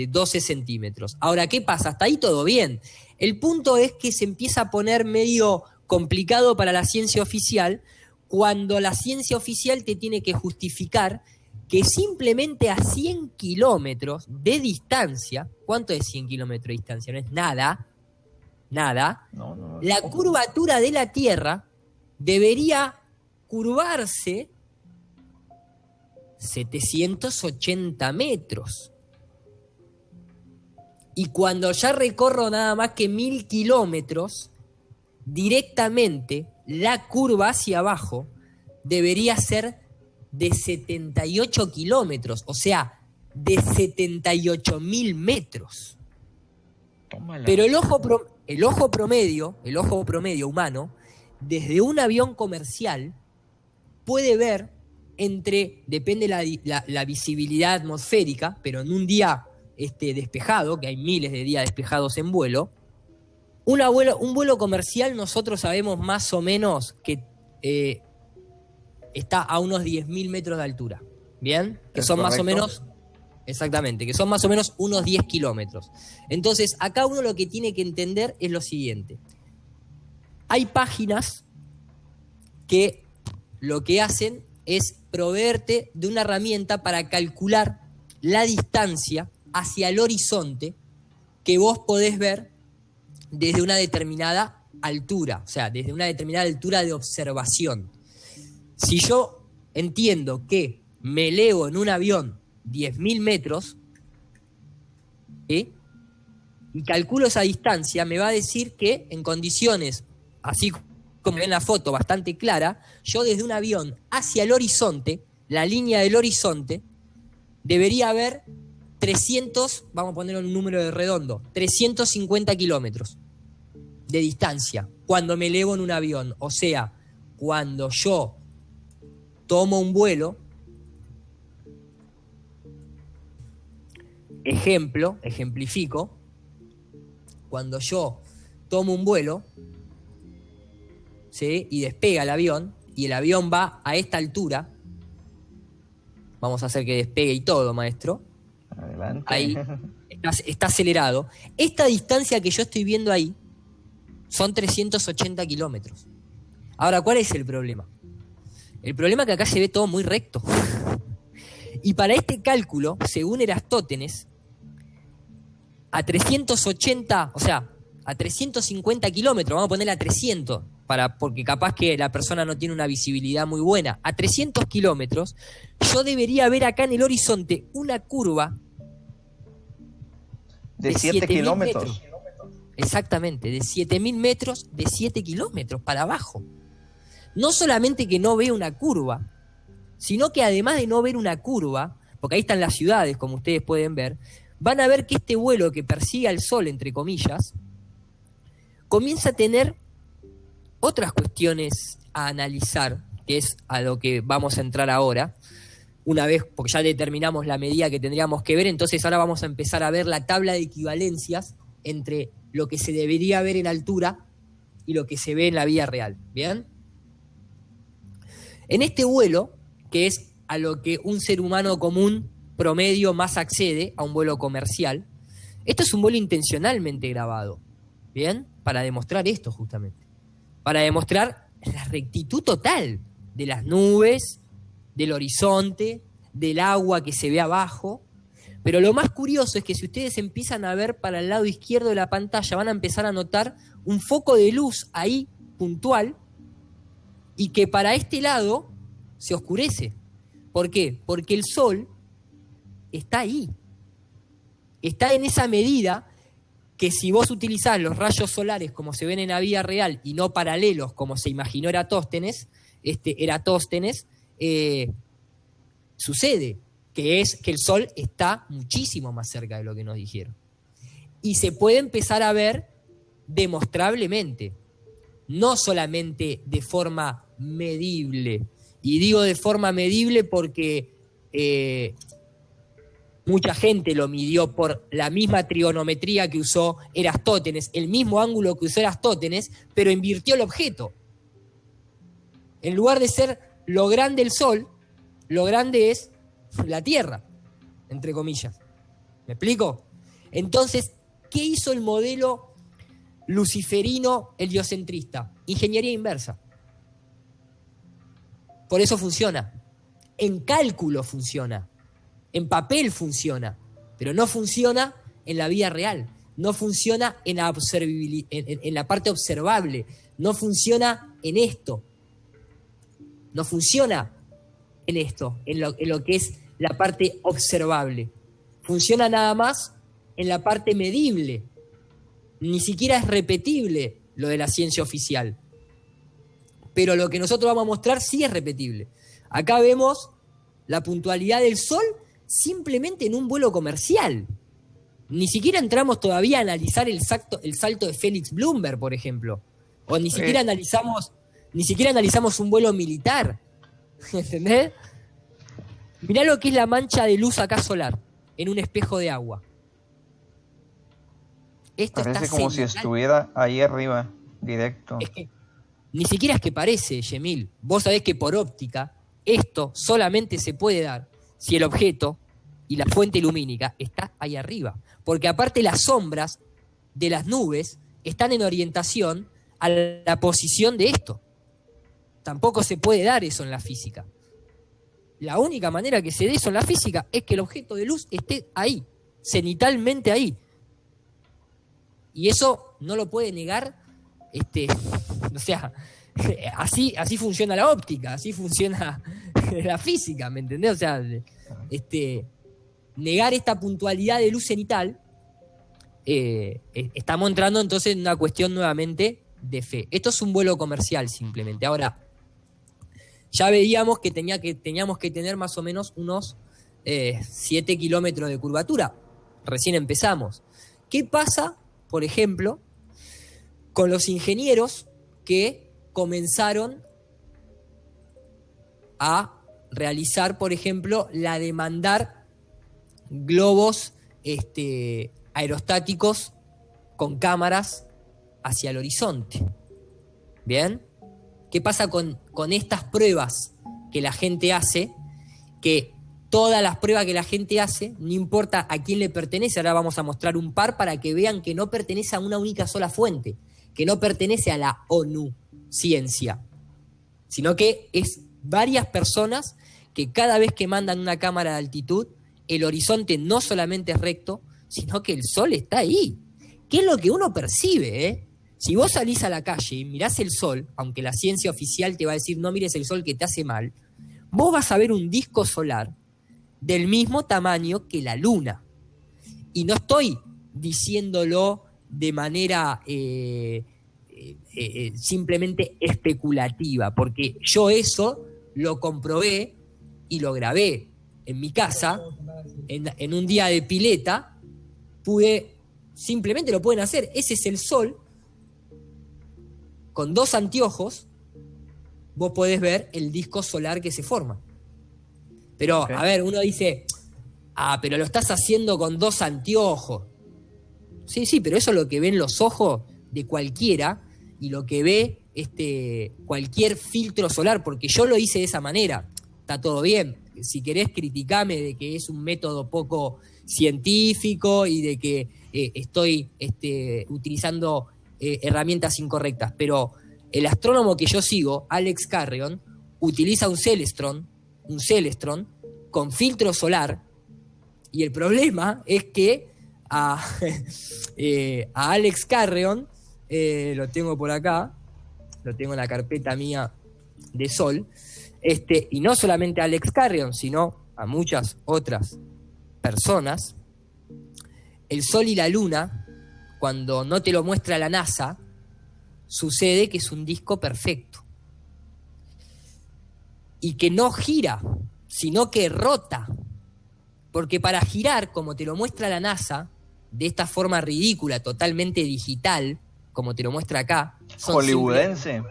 12 centímetros. Ahora, ¿qué pasa? Hasta ahí todo bien. El punto es que se empieza a poner medio complicado para la ciencia oficial cuando la ciencia oficial te tiene que justificar que simplemente a 100 kilómetros de distancia, ¿cuánto es 100 kilómetros de distancia? No es nada, No. La curvatura de la Tierra debería curvarse 780 metros. Y cuando ya recorro nada más que 1000 kilómetros, directamente la curva hacia abajo debería ser de 78 kilómetros, o sea, de 78.000 metros. Tómala. Pero el ojo promedio humano, desde un avión comercial, puede ver depende la visibilidad atmosférica, pero en un día despejado, que hay miles de días despejados en vuelo, un vuelo comercial nosotros sabemos más o menos que está a unos 10.000 metros de altura, ¿bien? Que son más o menos, exactamente, que son más o menos unos 10 kilómetros. Entonces, acá uno lo que tiene que entender es lo siguiente. Hay páginas que lo que hacen es proveerte de una herramienta para calcular la distancia hacia el horizonte que vos podés ver desde una determinada altura, o sea, desde una determinada altura de observación. Si yo entiendo que me elevo en un avión 10.000 metros, ¿sí?, y calculo esa distancia, me va a decir que en condiciones, así como ven en la foto, bastante clara, yo desde un avión hacia el horizonte, la línea del horizonte, debería haber 300, vamos a poner un número de redondo, 350 kilómetros de distancia cuando me elevo en un avión. O sea, cuando yo tomo un vuelo, ejemplifico, cuando yo tomo un vuelo, ¿sí?, y despega el avión, y el avión va a esta altura, vamos a hacer que despegue y todo, maestro. Adelante. Ahí está acelerado. Esta distancia que yo estoy viendo ahí son 380 kilómetros. Ahora, ¿cuál es el problema? El problema es que acá se ve todo muy recto. Y para este cálculo, según Erastótenes, a 380, o sea, a 350 kilómetros, vamos a ponerle a 300, porque capaz que la persona no tiene una visibilidad muy buena, a 300 kilómetros, yo debería ver acá en el horizonte una curva de 7 kilómetros. Exactamente, de 7.000 metros, de 7 kilómetros para abajo. No solamente que no veo una curva, sino que además de no ver una curva, porque ahí están las ciudades, como ustedes pueden ver, van a ver que este vuelo que persigue al sol, entre comillas, comienza a tener otras cuestiones a analizar, que es a lo que vamos a entrar ahora, una vez, porque ya determinamos la medida que tendríamos que ver, entonces ahora vamos a empezar a ver la tabla de equivalencias entre lo que se debería ver en altura y lo que se ve en la vida real, ¿bien? En este vuelo, que es a lo que un ser humano común promedio más accede, a un vuelo comercial, esto es un vuelo intencionalmente grabado, ¿bien? Para demostrar esto justamente, para demostrar la rectitud total de las nubes, del horizonte, del agua que se ve abajo. Pero lo más curioso es que si ustedes empiezan a ver para el lado izquierdo de la pantalla, van a empezar a notar un foco de luz ahí, puntual, y que para este lado se oscurece. ¿Por qué? Porque el sol está ahí. Está en esa medida que si vos utilizás los rayos solares como se ven en la vida real y no paralelos como se imaginó Eratóstenes, sucede, que es que el sol está muchísimo más cerca de lo que nos dijeron. Y se puede empezar a ver demostrablemente, no solamente de forma medible. Y digo de forma medible porque mucha gente lo midió por la misma trigonometría que usó Erastótenes, el mismo ángulo que usó Erastótenes, pero invirtió el objeto. En lugar de ser lo grande el sol, lo grande es la Tierra, entre comillas. ¿Me explico? Entonces, ¿qué hizo el modelo luciferino heliocentrista? Ingeniería inversa. Por eso funciona. En cálculo funciona. En papel funciona. Pero no funciona en la vida real. No funciona en la parte observable. No funciona en esto. No funciona en esto, en lo que es la parte observable. Funciona nada más en la parte medible. Ni siquiera es repetible lo de la ciencia oficial. Pero lo que nosotros vamos a mostrar sí es repetible. Acá vemos la puntualidad del sol simplemente en un vuelo comercial. Ni siquiera entramos todavía a analizar el salto de Félix Bloomberg, por ejemplo. O ni siquiera analizamos un vuelo militar. ¿Entendés? Mirá lo que es la mancha de luz acá solar en un espejo de agua. Esto parece está como si estuviera ahí arriba, directo. Es que ni siquiera es que parece, Yemil. Vos sabés que por óptica esto solamente se puede dar si el objeto y la fuente lumínica está ahí arriba. Porque aparte las sombras de las nubes están en orientación a la posición de esto. Tampoco se puede dar eso en la física. La única manera que se dé eso en la física es que el objeto de luz esté ahí, cenitalmente ahí. Y eso no lo puede negar. O sea, así funciona la óptica, así funciona la física, ¿me entendés? O sea, negar esta puntualidad de luz cenital, estamos entrando entonces en una cuestión nuevamente de fe. Esto es un vuelo comercial simplemente. Ahora, ya veíamos que teníamos que tener más o menos unos 7 kilómetros de curvatura. Recién empezamos. ¿Qué pasa, por ejemplo, con los ingenieros que comenzaron a realizar, por ejemplo, la de mandar globos aerostáticos con cámaras hacia el horizonte? ¿Bien? ¿Qué pasa con estas pruebas que la gente hace? Que todas las pruebas que la gente hace, no importa a quién le pertenece, ahora vamos a mostrar un par para que vean que no pertenece a una única sola fuente, que no pertenece a la ONU Ciencia, sino que es varias personas que cada vez que mandan una cámara de altitud, el horizonte no solamente es recto, sino que el sol está ahí. ¿Qué es lo que uno percibe, Si vos salís a la calle y mirás el sol, aunque la ciencia oficial te va a decir no mires el sol que te hace mal, vos vas a ver un disco solar del mismo tamaño que la luna. Y no estoy diciéndolo de manera simplemente especulativa, porque yo eso lo comprobé y lo grabé en mi casa, en un día de pileta, simplemente lo pueden hacer. Ese es el sol. Con 2 anteojos, vos podés ver el disco solar que se forma. Pero, okay. A ver, uno dice, pero lo estás haciendo con 2 anteojos. Sí, pero eso es lo que ven los ojos de cualquiera y lo que ve cualquier filtro solar, porque yo lo hice de esa manera. Está todo bien. Si querés criticame de que es un método poco científico y de que estoy utilizando herramientas incorrectas, pero el astrónomo que yo sigo, Alex Carrion, utiliza un Celestron con filtro solar, y el problema es que a Alex Carrion, lo tengo por acá, lo tengo en la carpeta mía de sol, y no solamente a Alex Carrion, sino a muchas otras personas, el sol y la luna, cuando no te lo muestra la NASA, sucede que es un disco perfecto. Y que no gira, sino que rota. Porque para girar, como te lo muestra la NASA, de esta forma ridícula, totalmente digital, como te lo muestra acá. Hollywoodense.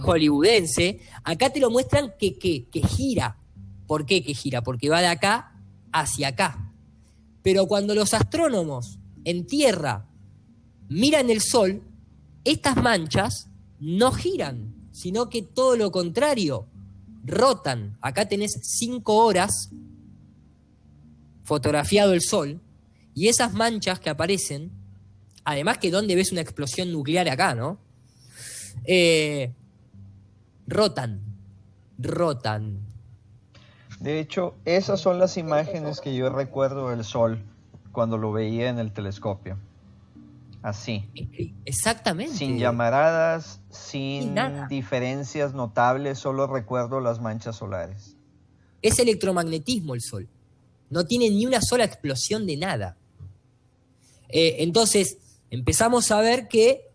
Hollywoodense. Acá te lo muestran que gira. ¿Por qué que gira? Porque va de acá hacia acá. Pero cuando los astrónomos en tierra miran el sol, estas manchas no giran, sino que todo lo contrario, rotan. Acá tenés 5 horas fotografiado el sol, y esas manchas que aparecen, además que donde ves una explosión nuclear acá, ¿no? Rotan. De hecho, esas son las imágenes que yo recuerdo del sol cuando lo veía en el telescopio. Así. Exactamente. Sin llamaradas, sin diferencias notables, solo recuerdo las manchas solares. Es electromagnetismo el sol. No tiene ni una sola explosión de nada. Entonces, empezamos a ver que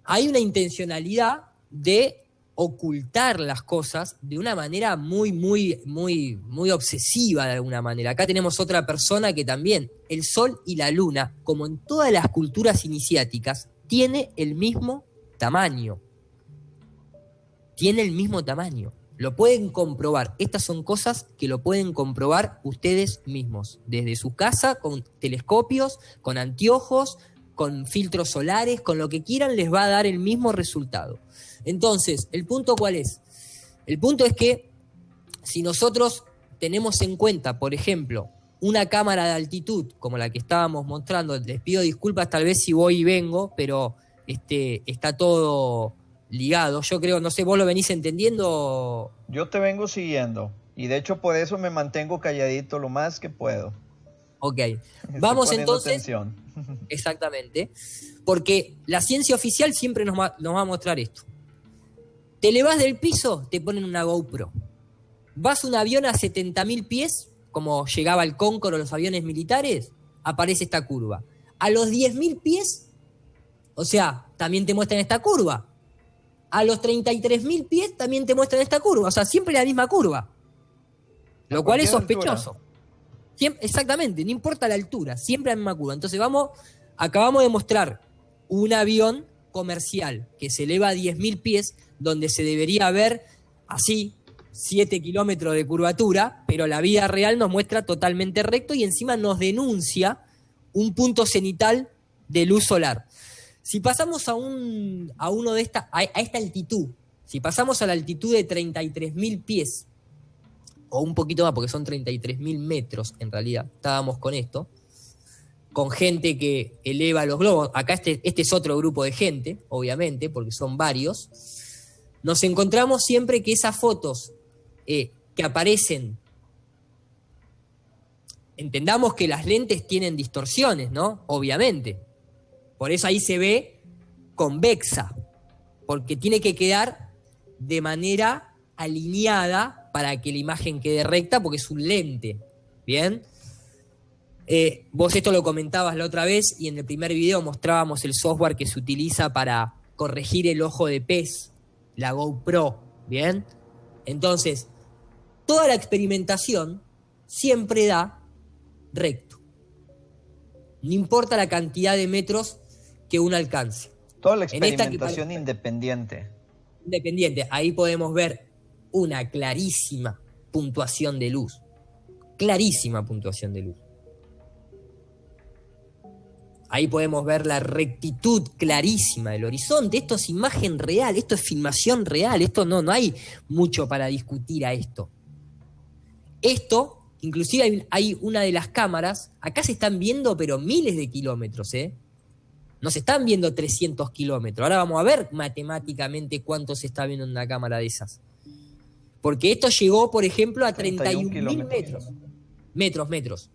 hay una intencionalidad de ocultar las cosas de una manera muy obsesiva de alguna manera. Acá tenemos otra persona que también, el sol y la luna, como en todas las culturas iniciáticas, tiene el mismo tamaño. Lo pueden comprobar. Estas son cosas que lo pueden comprobar ustedes mismos, desde su casa, con telescopios, con anteojos, con filtros solares, con lo que quieran, les va a dar el mismo resultado. Entonces, ¿el punto cuál es? El punto es que si nosotros tenemos en cuenta, por ejemplo, una cámara de altitud como la que estábamos mostrando, les pido disculpas tal vez si voy y vengo, pero está todo ligado. Yo creo, no sé, ¿vos lo venís entendiendo? Yo te vengo siguiendo y de hecho por eso me mantengo calladito lo más que puedo. Ok. Estoy Vamos poniendo entonces. atención. Exactamente. Porque la ciencia oficial siempre nos va a mostrar esto. Te elevás del piso, te ponen una GoPro. Vas a un avión a 70.000 pies, como llegaba el Concorde o los aviones militares, aparece esta curva. A los 10.000 pies, o sea, también te muestran esta curva. A los 33.000 pies también te muestran esta curva. O sea, siempre la misma curva. Lo cual es sospechoso. Exactamente, no importa la altura, siempre la misma curva. Entonces acabamos de mostrar un avión comercial que se eleva a 10.000 pies, donde se debería ver así 7 kilómetros de curvatura, pero la vida real nos muestra totalmente recto y encima nos denuncia un punto cenital de luz solar. Si pasamos a esta altitud, si pasamos a la altitud de 33.000 pies, o un poquito más, porque son 33.000 metros en realidad, estábamos con esto, con gente que eleva los globos. Acá este es otro grupo de gente, obviamente, porque son varios. Nos encontramos siempre que esas fotos que aparecen, entendamos que las lentes tienen distorsiones, ¿no? Obviamente. Por eso ahí se ve convexa, porque tiene que quedar de manera alineada para que la imagen quede recta, porque es un lente, ¿bien? Vos esto lo comentabas la otra vez y en el primer video mostrábamos el software que se utiliza para corregir el ojo de pez, la GoPro, ¿bien? Entonces, toda la experimentación siempre da recto. No importa la cantidad de metros que uno alcance. Toda la experimentación independiente. Independiente, ahí podemos ver una clarísima puntuación de luz. Clarísima puntuación de luz. Ahí podemos ver la rectitud clarísima del horizonte. Esto es imagen real, esto es filmación real, esto no hay mucho para discutir a esto. Esto, inclusive hay una de las cámaras, acá se están viendo pero miles de kilómetros, No se están viendo 300 kilómetros. Ahora vamos a ver matemáticamente cuánto se está viendo en una cámara de esas. Porque esto llegó, por ejemplo, a 31.000 metros. Metros.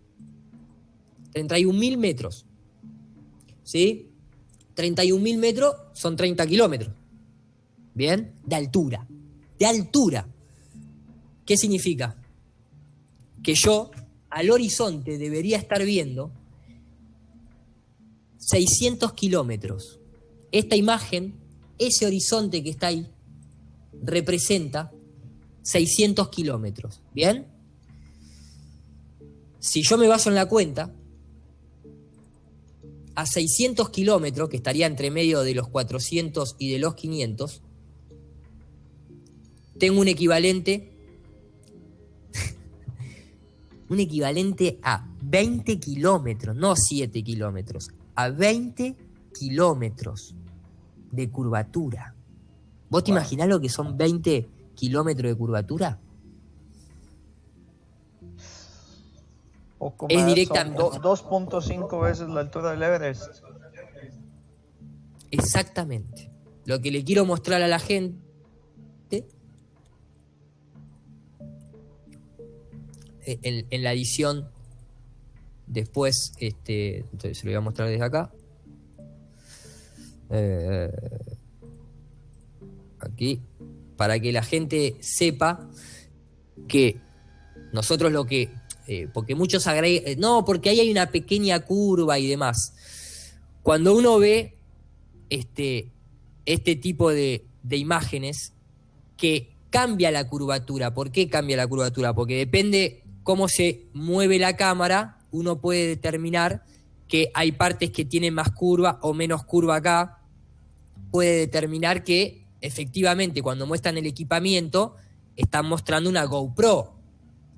31.000 metros. ¿Sí? 31.000 metros son 30 kilómetros. ¿Bien? De altura. De altura. ¿Qué significa? Que yo al horizonte debería estar viendo 600 kilómetros. Esta imagen, ese horizonte que está ahí, representa 600 kilómetros. ¿Bien? Si yo me baso en la cuenta, a 600 kilómetros, que estaría entre medio de los 400 y de los 500, tengo un equivalente a 20 kilómetros, no 7 kilómetros, a 20 kilómetros de curvatura. ¿Vos te imaginás lo que son 20 kilómetros de curvatura? Poco Es más, directamente. 2.5 veces la altura del Everest. Exactamente. Lo que le quiero mostrar a la gente en la edición después, entonces se lo voy a mostrar desde acá. Aquí, para que la gente sepa que nosotros lo que porque muchos agregan, no, porque ahí hay una pequeña curva y demás. Cuando uno ve este tipo de imágenes que cambia la curvatura. ¿Por qué cambia la curvatura? Porque depende cómo se mueve la cámara, uno puede determinar que hay partes que tienen más curva o menos curva acá. Puede determinar que efectivamente cuando muestran el equipamiento están mostrando una GoPro.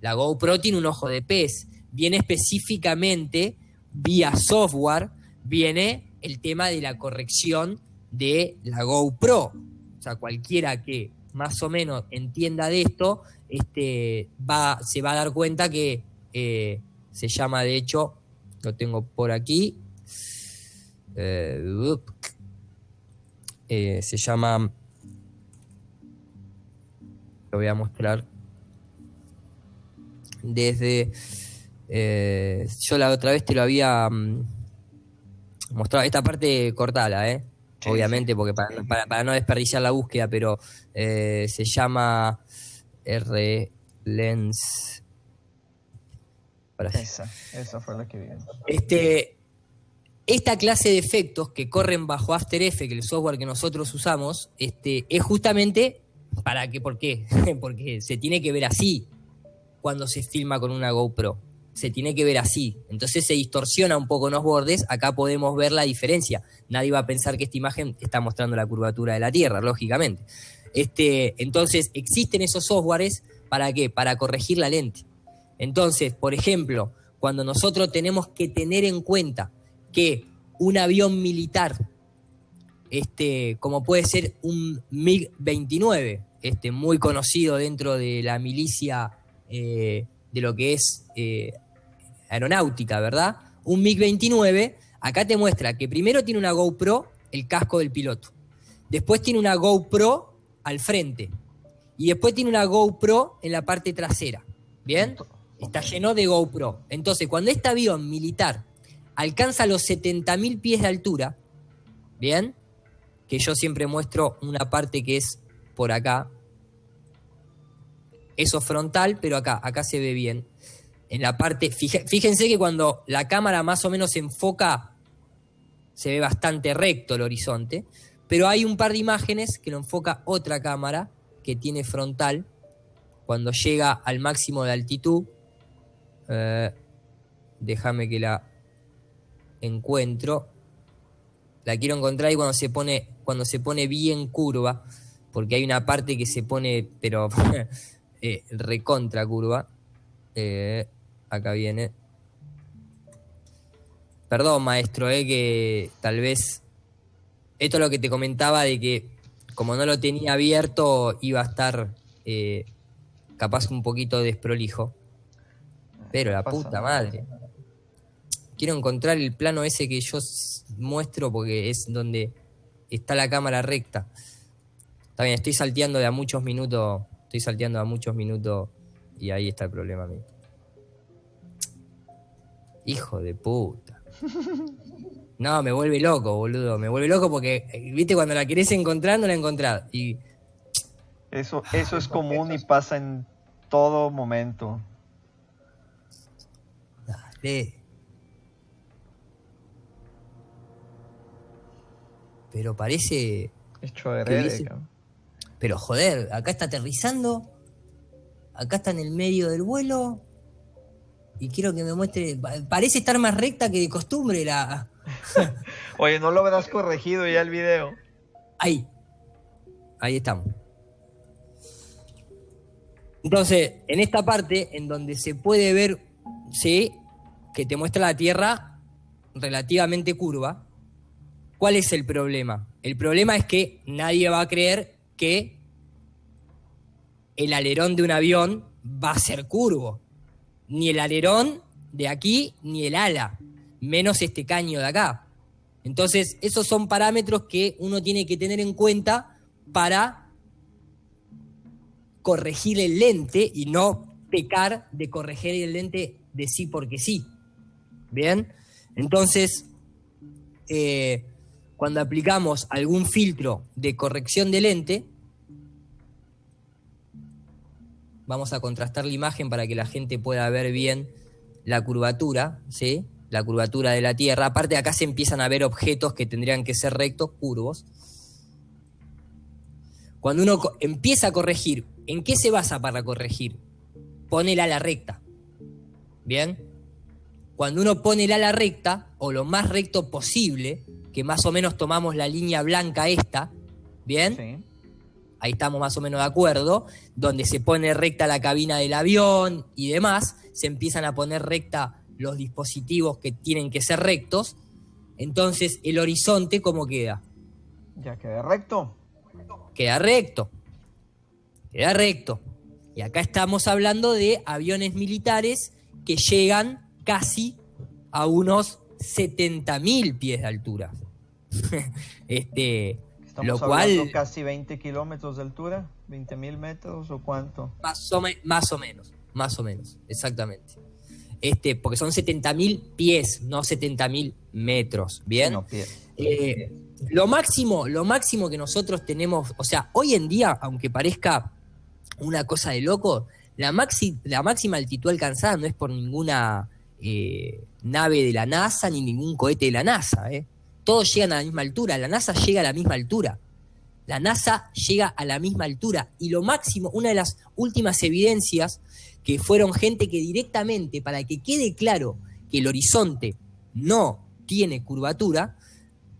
La GoPro tiene un ojo de pez. Viene específicamente, vía software, viene el tema de la corrección de la GoPro. O sea, cualquiera que más o menos entienda de esto, se va a dar cuenta que se llama, de hecho, lo tengo por aquí, se llama, lo voy a mostrar desde Yo la otra vez te lo había mostrado. Esta parte cortala, Sí, obviamente, sí. porque para no desperdiciar la búsqueda, pero se llama R-Lens. Ahora sí. Esa fue la que vi. Esta clase de efectos que corren bajo After Effects, el software que nosotros usamos, es justamente para que, ¿por qué? Porque se tiene que ver así cuando se filma con una GoPro. Se tiene que ver así. Entonces se distorsiona un poco en los bordes. Acá podemos ver la diferencia. Nadie va a pensar que esta imagen está mostrando la curvatura de la Tierra, lógicamente. Entonces existen esos softwares, ¿para qué? Para corregir la lente. Entonces, por ejemplo, cuando nosotros tenemos que tener en cuenta que un avión militar, como puede ser un MiG-29, muy conocido dentro de la milicia de lo que es aeronáutica, ¿verdad? Un MiG-29, acá te muestra que primero tiene una GoPro, el casco del piloto. Después tiene una GoPro al frente. Y después tiene una GoPro en la parte trasera. ¿Bien? Está lleno de GoPro. Entonces, cuando este avión militar alcanza los 70.000 pies de altura, ¿bien? Que yo siempre muestro una parte que es por acá. Eso frontal, pero acá se ve bien. En la parte, fíjense que cuando la cámara más o menos se enfoca, se ve bastante recto el horizonte, pero hay un par de imágenes que lo enfoca otra cámara que tiene frontal, cuando llega al máximo de altitud. Déjame que la encuentro. La quiero encontrar y cuando se pone bien curva, porque hay una parte que se pone, pero recontra curva. Acá viene. Perdón, maestro, que tal vez esto es lo que te comentaba de que como no lo tenía abierto iba a estar capaz un poquito desprolijo. Pero la puta madre. Quiero encontrar el plano ese que yo muestro porque es donde está la cámara recta. Está bien, estoy salteando a muchos minutos y ahí está el problema mío. Hijo de puta. No, me vuelve loco, boludo. Me vuelve loco porque, viste, cuando la querés encontrar, no la encontrás. Y Eso es común y pasa en todo momento. dale. Pero parece... Hecho de Pero joder, acá está aterrizando, acá está en el medio del vuelo, y quiero que me muestre... Parece estar más recta que de costumbre la... Oye, ¿no lo habrás corregido ya el video? Ahí estamos. Entonces, en esta parte, en donde se puede ver, ¿sí?, que te muestra la Tierra relativamente curva, ¿cuál es el problema? El problema es que nadie va a creer que el alerón de un avión va a ser curvo. Ni el alerón de aquí, ni el ala, menos este caño de acá. Entonces, esos son parámetros que uno tiene que tener en cuenta para corregir el lente y no pecar de corregir el lente de sí porque sí. ¿Bien? Entonces, cuando aplicamos algún filtro de corrección de lente, vamos a contrastar la imagen para que la gente pueda ver bien la curvatura, ¿sí?, la curvatura de la Tierra. Aparte, acá se empiezan a ver objetos que tendrían que ser rectos, curvos. Cuando uno empieza a corregir, ¿en qué se basa para corregir? Pone el ala recta. ¿Bien? Cuando uno pone el ala recta, o lo más recto posible, que más o menos tomamos la línea blanca esta, ¿bien? Sí. Ahí estamos más o menos de acuerdo, donde se pone recta la cabina del avión y demás, se empiezan a poner recta los dispositivos que tienen que ser rectos. Entonces, el horizonte, ¿cómo queda? Ya queda recto. Queda recto. Queda recto. Y acá estamos hablando de aviones militares que llegan casi a unos 70.000 pies de altura. Estamos Lo cual, hablando casi 20 kilómetros de altura, 20.000 metros o cuánto. más o menos, exactamente. porque son 70.000 pies, no 70.000 metros, ¿bien? No, pies. Lo máximo que nosotros tenemos, o sea, hoy en día, aunque parezca una cosa de loco, la máxima altitud alcanzada no es por ninguna nave de la NASA ni ningún cohete de la NASA, ¿eh? Todos llegan a la misma altura, la NASA llega a la misma altura. La NASA llega a la misma altura. Y lo máximo, una de las últimas evidencias, que fueron gente que directamente, para que quede claro que el horizonte no tiene curvatura,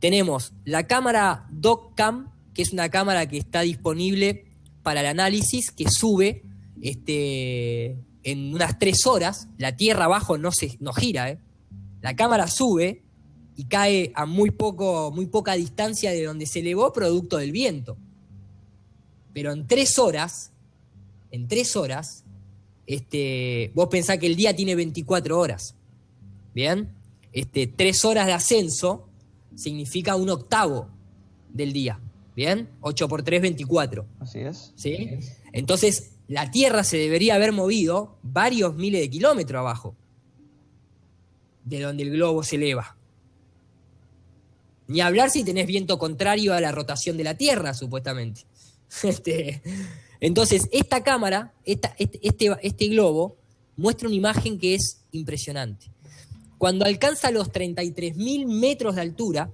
tenemos la cámara DocCam, que es una cámara que está disponible para el análisis, que sube en unas 3 horas. La Tierra abajo no gira, ¿eh? La cámara sube y cae a muy poca distancia de donde se elevó, producto del viento. Pero en 3 horas, vos pensás que el día tiene 24 horas. ¿Bien? 3 horas de ascenso significa 1/8 del día. ¿Bien? 8 por 3, 24. Así es. ¿Sí? Entonces, la Tierra se debería haber movido varios miles de kilómetros abajo de donde el globo se eleva. Ni hablar si tenés viento contrario a la rotación de la Tierra, supuestamente. Entonces, esta cámara, este globo, muestra una imagen que es impresionante. Cuando alcanza los 33.000 metros de altura,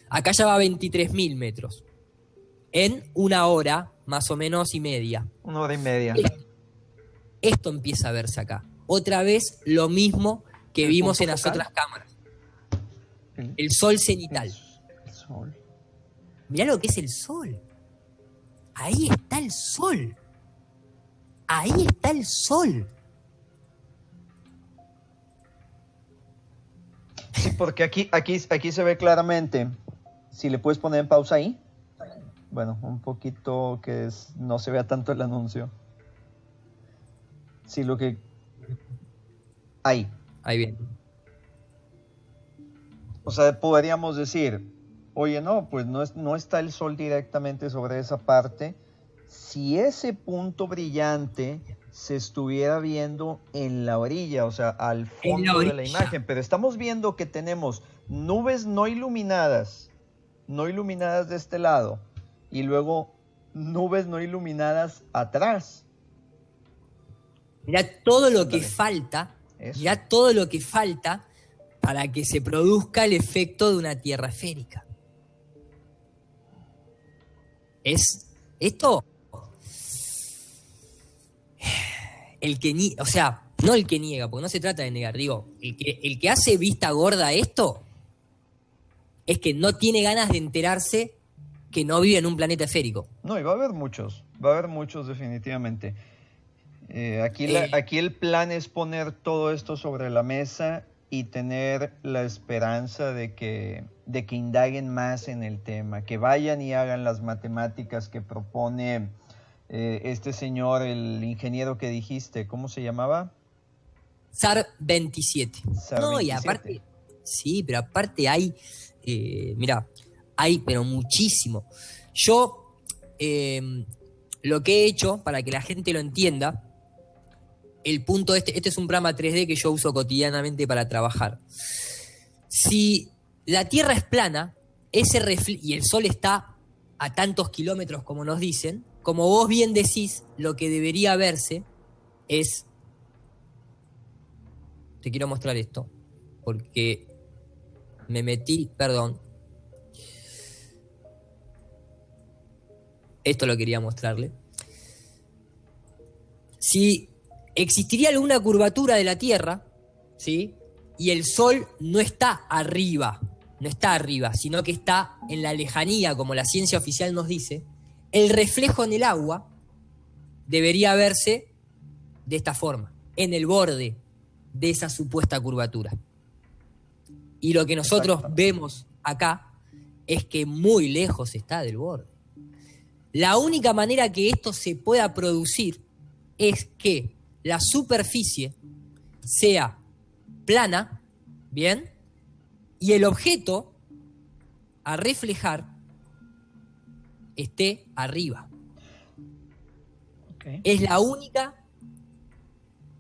acá ya va a 23.000 metros, en 1 hora, más o menos, y media. 1 hora y media. Esto empieza a verse acá. Otra vez lo mismo que vimos en las focal. otras cámaras. El sol cenital. El sol. Mirá lo que es el sol. Ahí está el sol. Ahí está el sol. Sí, porque aquí se ve claramente. Si le puedes poner en pausa ahí. Bueno, un poquito que no se vea tanto el anuncio. Sí, lo que... Ahí. Ahí bien. O sea, podríamos decir, oye, no, pues no está el sol directamente sobre esa parte. Si ese punto brillante se estuviera viendo en la orilla, o sea, al fondo de la imagen, pero estamos viendo que tenemos nubes no iluminadas de este lado, y luego nubes no iluminadas atrás. Mirá todo lo que falta, Eso. mirá todo lo que falta para que se produzca el efecto de una Tierra esférica. Esto, no el que niega, porque no se trata de negar, digo, el que hace vista gorda a esto es que no tiene ganas de enterarse que no vive en un planeta esférico. No, y va a haber muchos definitivamente. Aquí el plan es poner todo esto sobre la mesa y tener la esperanza de que indaguen más en el tema, que vayan y hagan las matemáticas que propone este señor, el ingeniero que dijiste, ¿cómo se llamaba? SAR 27. No, 27. y aparte, sí, pero aparte hay, hay pero muchísimo. Yo, lo que he hecho, para que la gente lo entienda, el punto este es un programa 3D que yo uso cotidianamente para trabajar. Si la Tierra es plana, y el Sol está a tantos kilómetros como nos dicen, como vos bien decís, lo que debería verse es... Te quiero mostrar esto, porque me metí, perdón. Esto lo quería mostrarle. Si existiría alguna curvatura de la Tierra, ¿sí? Y el Sol no está arriba, sino que está en la lejanía, como la ciencia oficial nos dice, el reflejo en el agua debería verse de esta forma, en el borde de esa supuesta curvatura. Y lo que nosotros vemos acá es que muy lejos está del borde. La única manera que esto se pueda producir es que la superficie sea plana, ¿bien? Y el objeto a reflejar esté arriba. Okay. Es la única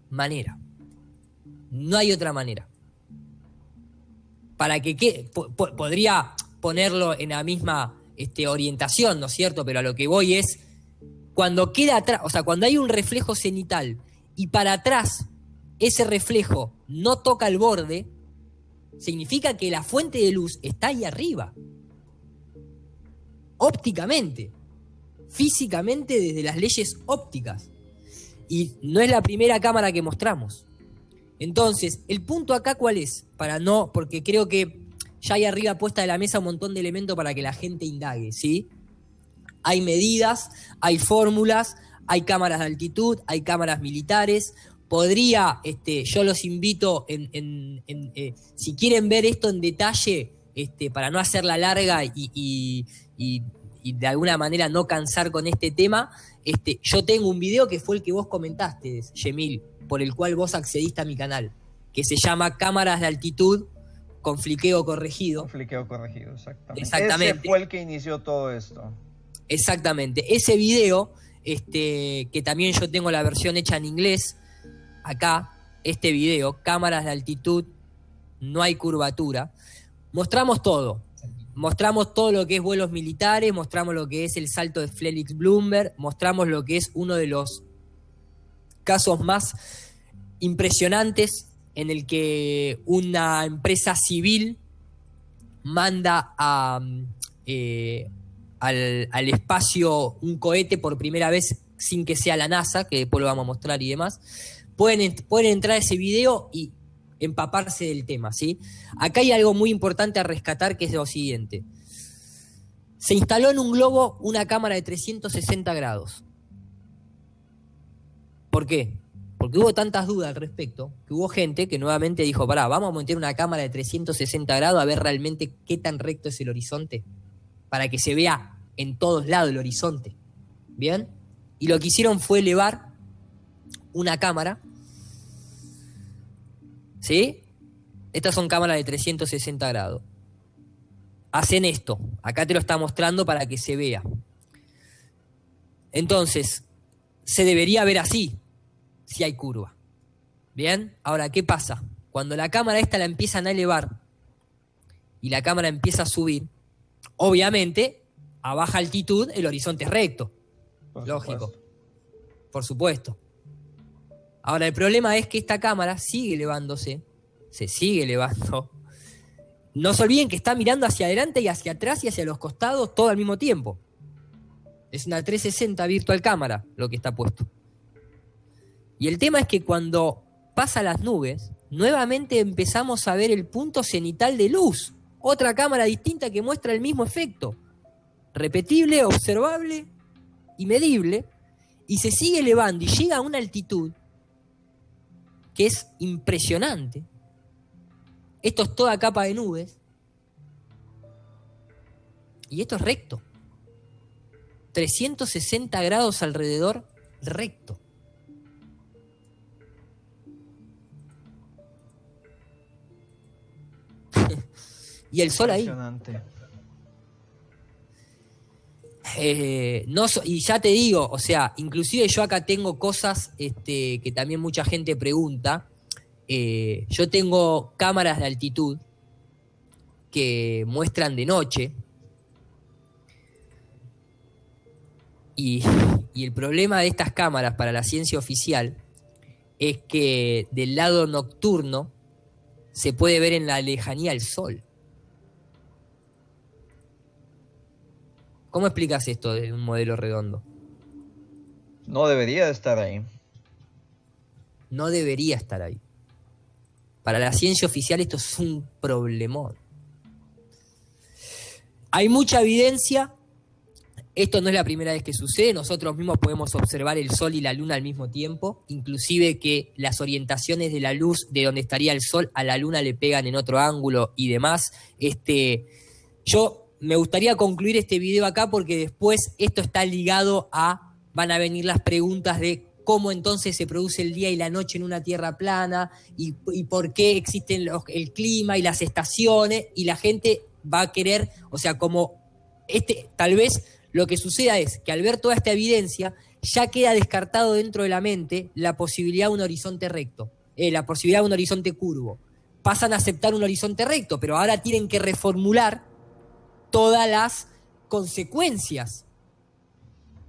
manera. No hay otra manera. Para que podría ponerlo en la misma orientación, ¿no es cierto? Pero a lo que voy es, cuando queda atrás, o sea, cuando hay un reflejo cenital y para atrás ese reflejo no toca el borde, significa que la fuente de luz está ahí arriba. Ópticamente. Físicamente, desde las leyes ópticas. Y no es la primera cámara que mostramos. Entonces, el punto acá, ¿cuál es? Porque creo que ya hay arriba puesta de la mesa un montón de elementos para que la gente indague, ¿sí? Hay medidas, hay fórmulas, hay cámaras de altitud, hay cámaras militares. Yo los invito, si quieren ver esto en detalle, para no hacerla larga y de alguna manera no cansar con este tema, yo tengo un video que fue el que vos comentaste, Yemil, por el cual vos accediste a mi canal, que se llama Cámaras de Altitud con fliqueo corregido. Con fliqueo corregido, exactamente. Exactamente. Ese fue el que inició todo esto. Exactamente. Ese video, que también yo tengo la versión hecha en inglés, acá, este video, Cámaras de Altitud, no hay curvatura, mostramos todo. Mostramos todo lo que es vuelos militares, mostramos lo que es el salto de Felix Bloomberg, mostramos lo que es uno de los casos más impresionantes en el que una empresa civil manda al espacio un cohete por primera vez sin que sea la NASA, que después lo vamos a mostrar y demás. Pueden entrar a ese video y empaparse del tema, ¿sí? Acá hay algo muy importante a rescatar, que es lo siguiente. Se instaló en un globo una cámara de 360 grados. ¿Por qué? Porque hubo tantas dudas al respecto, que hubo gente que nuevamente dijo, vamos a meter una cámara de 360 grados a ver realmente qué tan recto es el horizonte, para que se vea en todos lados el horizonte. ¿Bien? Y lo que hicieron fue elevar una cámara, ¿sí? Estas son cámaras de 360 grados. Hacen esto. Acá te lo está mostrando para que se vea. Entonces, se debería ver así, si hay curva. ¿Bien? Ahora, ¿qué pasa? Cuando la cámara esta la empiezan a elevar y la cámara empieza a subir, obviamente, a baja altitud el horizonte es recto. Lógico. Por supuesto. Ahora, el problema es que esta cámara sigue elevándose, se sigue elevando. No se olviden que está mirando hacia adelante y hacia atrás y hacia los costados todo al mismo tiempo. Es una 360 virtual cámara lo que está puesto. Y el tema es que cuando pasa las nubes, nuevamente empezamos a ver el punto cenital de luz. Otra cámara distinta que muestra el mismo efecto. Repetible, observable y medible. Y se sigue elevando y llega a una altitud que es impresionante. Esto es toda capa de nubes. Y esto es recto. 360 grados alrededor, recto. Y el sol ahí. Y ya te digo, o sea, inclusive yo acá tengo cosas que también mucha gente pregunta. Yo tengo cámaras de altitud que muestran de noche. Y el problema de estas cámaras para la ciencia oficial es que del lado nocturno se puede ver en la lejanía el sol. ¿Cómo explicas esto de un modelo redondo? No debería de estar ahí. No debería estar ahí. Para la ciencia oficial esto es un problemón. Hay mucha evidencia. Esto no es la primera vez que sucede. Nosotros mismos podemos observar el sol y la luna al mismo tiempo. Inclusive que las orientaciones de la luz de donde estaría el sol a la luna le pegan en otro ángulo y demás. Yo me gustaría concluir este video acá porque después esto está ligado a... Van a venir las preguntas de cómo entonces se produce el día y la noche en una tierra plana y por qué existen el clima y las estaciones, y la gente va a querer, o sea, como tal vez lo que suceda es que al ver toda esta evidencia, ya queda descartado dentro de la mente la posibilidad de un horizonte recto, la posibilidad de un horizonte curvo. Pasan a aceptar un horizonte recto, pero ahora tienen que reformular todas las consecuencias.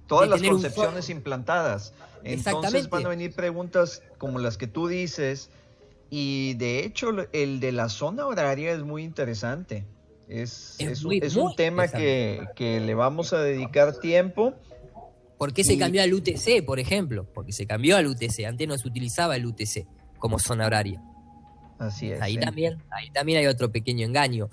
Todas las concepciones implantadas. Entonces van a venir preguntas como las que tú dices, y de hecho el de la zona horaria es muy interesante. Es un tema que le vamos a dedicar tiempo. ¿Por qué se cambió al UTC, por ejemplo? Porque se cambió al UTC. Antes no se utilizaba el UTC como zona horaria. Así es. Ahí también hay otro pequeño engaño.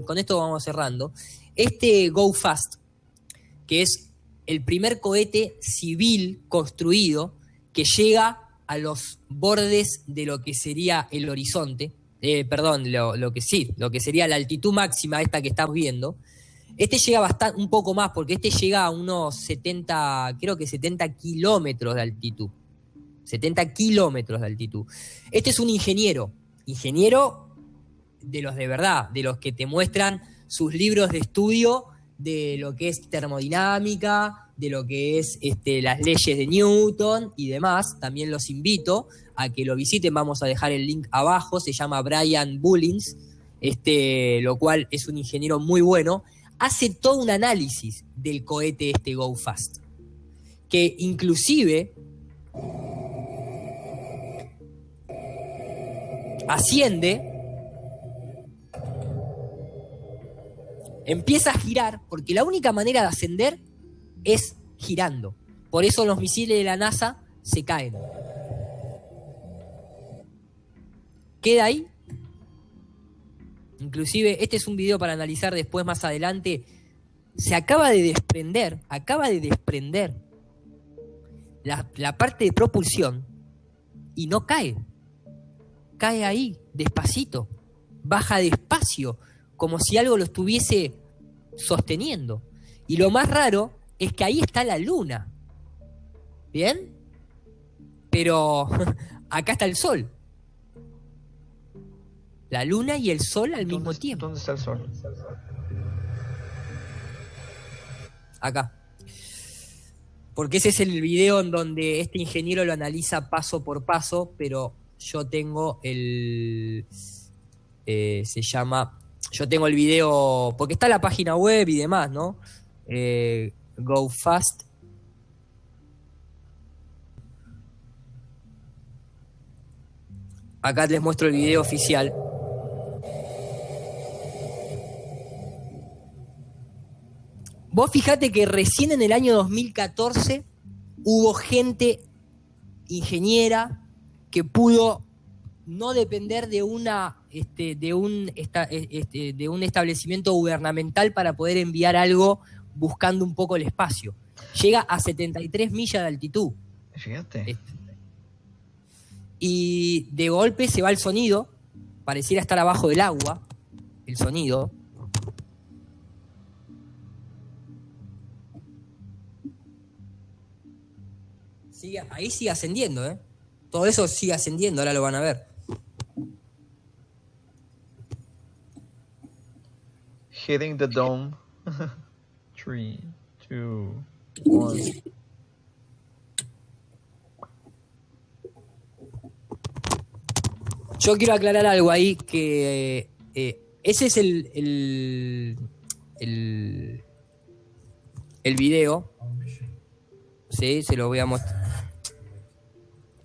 Con esto vamos cerrando. Go Fast, que es el primer cohete civil construido que llega a los bordes de lo que sería el horizonte, lo que sería la altitud máxima esta que estamos viendo. Llega un poco más, porque llega a unos 70 kilómetros de altitud. 70 kilómetros de altitud. Es un ingeniero de los de verdad, de los que te muestran sus libros de estudio de lo que es termodinámica, de lo que es las leyes de Newton y demás. También los invito a que lo visiten, vamos a dejar el link abajo, se llama Brian Bullins, lo cual es un ingeniero muy bueno. Hace todo un análisis del cohete Go Fast, que inclusive asciende, empieza a girar, porque la única manera de ascender es girando. Por eso los misiles de la NASA se caen. Queda ahí. Inclusive, es un video para analizar después, más adelante. Se acaba de desprender la parte de propulsión y no cae. Cae ahí, despacito. Baja despacio, como si algo lo estuviese sosteniendo. Y lo más raro es que ahí está la luna. ¿Bien? Pero acá está el sol. La luna y el sol al mismo tiempo. ¿Dónde está el sol? Acá. Porque ese es el video en donde este ingeniero lo analiza paso por paso, pero yo tengo yo tengo el video, porque está en la página web y demás, ¿no? Go Fast. Acá les muestro el video oficial. Vos fijate que recién en el año 2014 hubo gente ingeniera que pudo no depender de un establecimiento gubernamental para poder enviar algo buscando un poco el espacio. Llega a 73 millas de altitud. Fíjate. Y de golpe se va el sonido, pareciera estar abajo del agua, el sonido. Ahí sigue ascendiendo, ¿eh? Todo eso sigue ascendiendo, ahora lo van a ver. Hitting the dome. 3, 2, 1. Yo quiero aclarar algo ahí, que ese es el video. Sí, se lo voy a mostrar.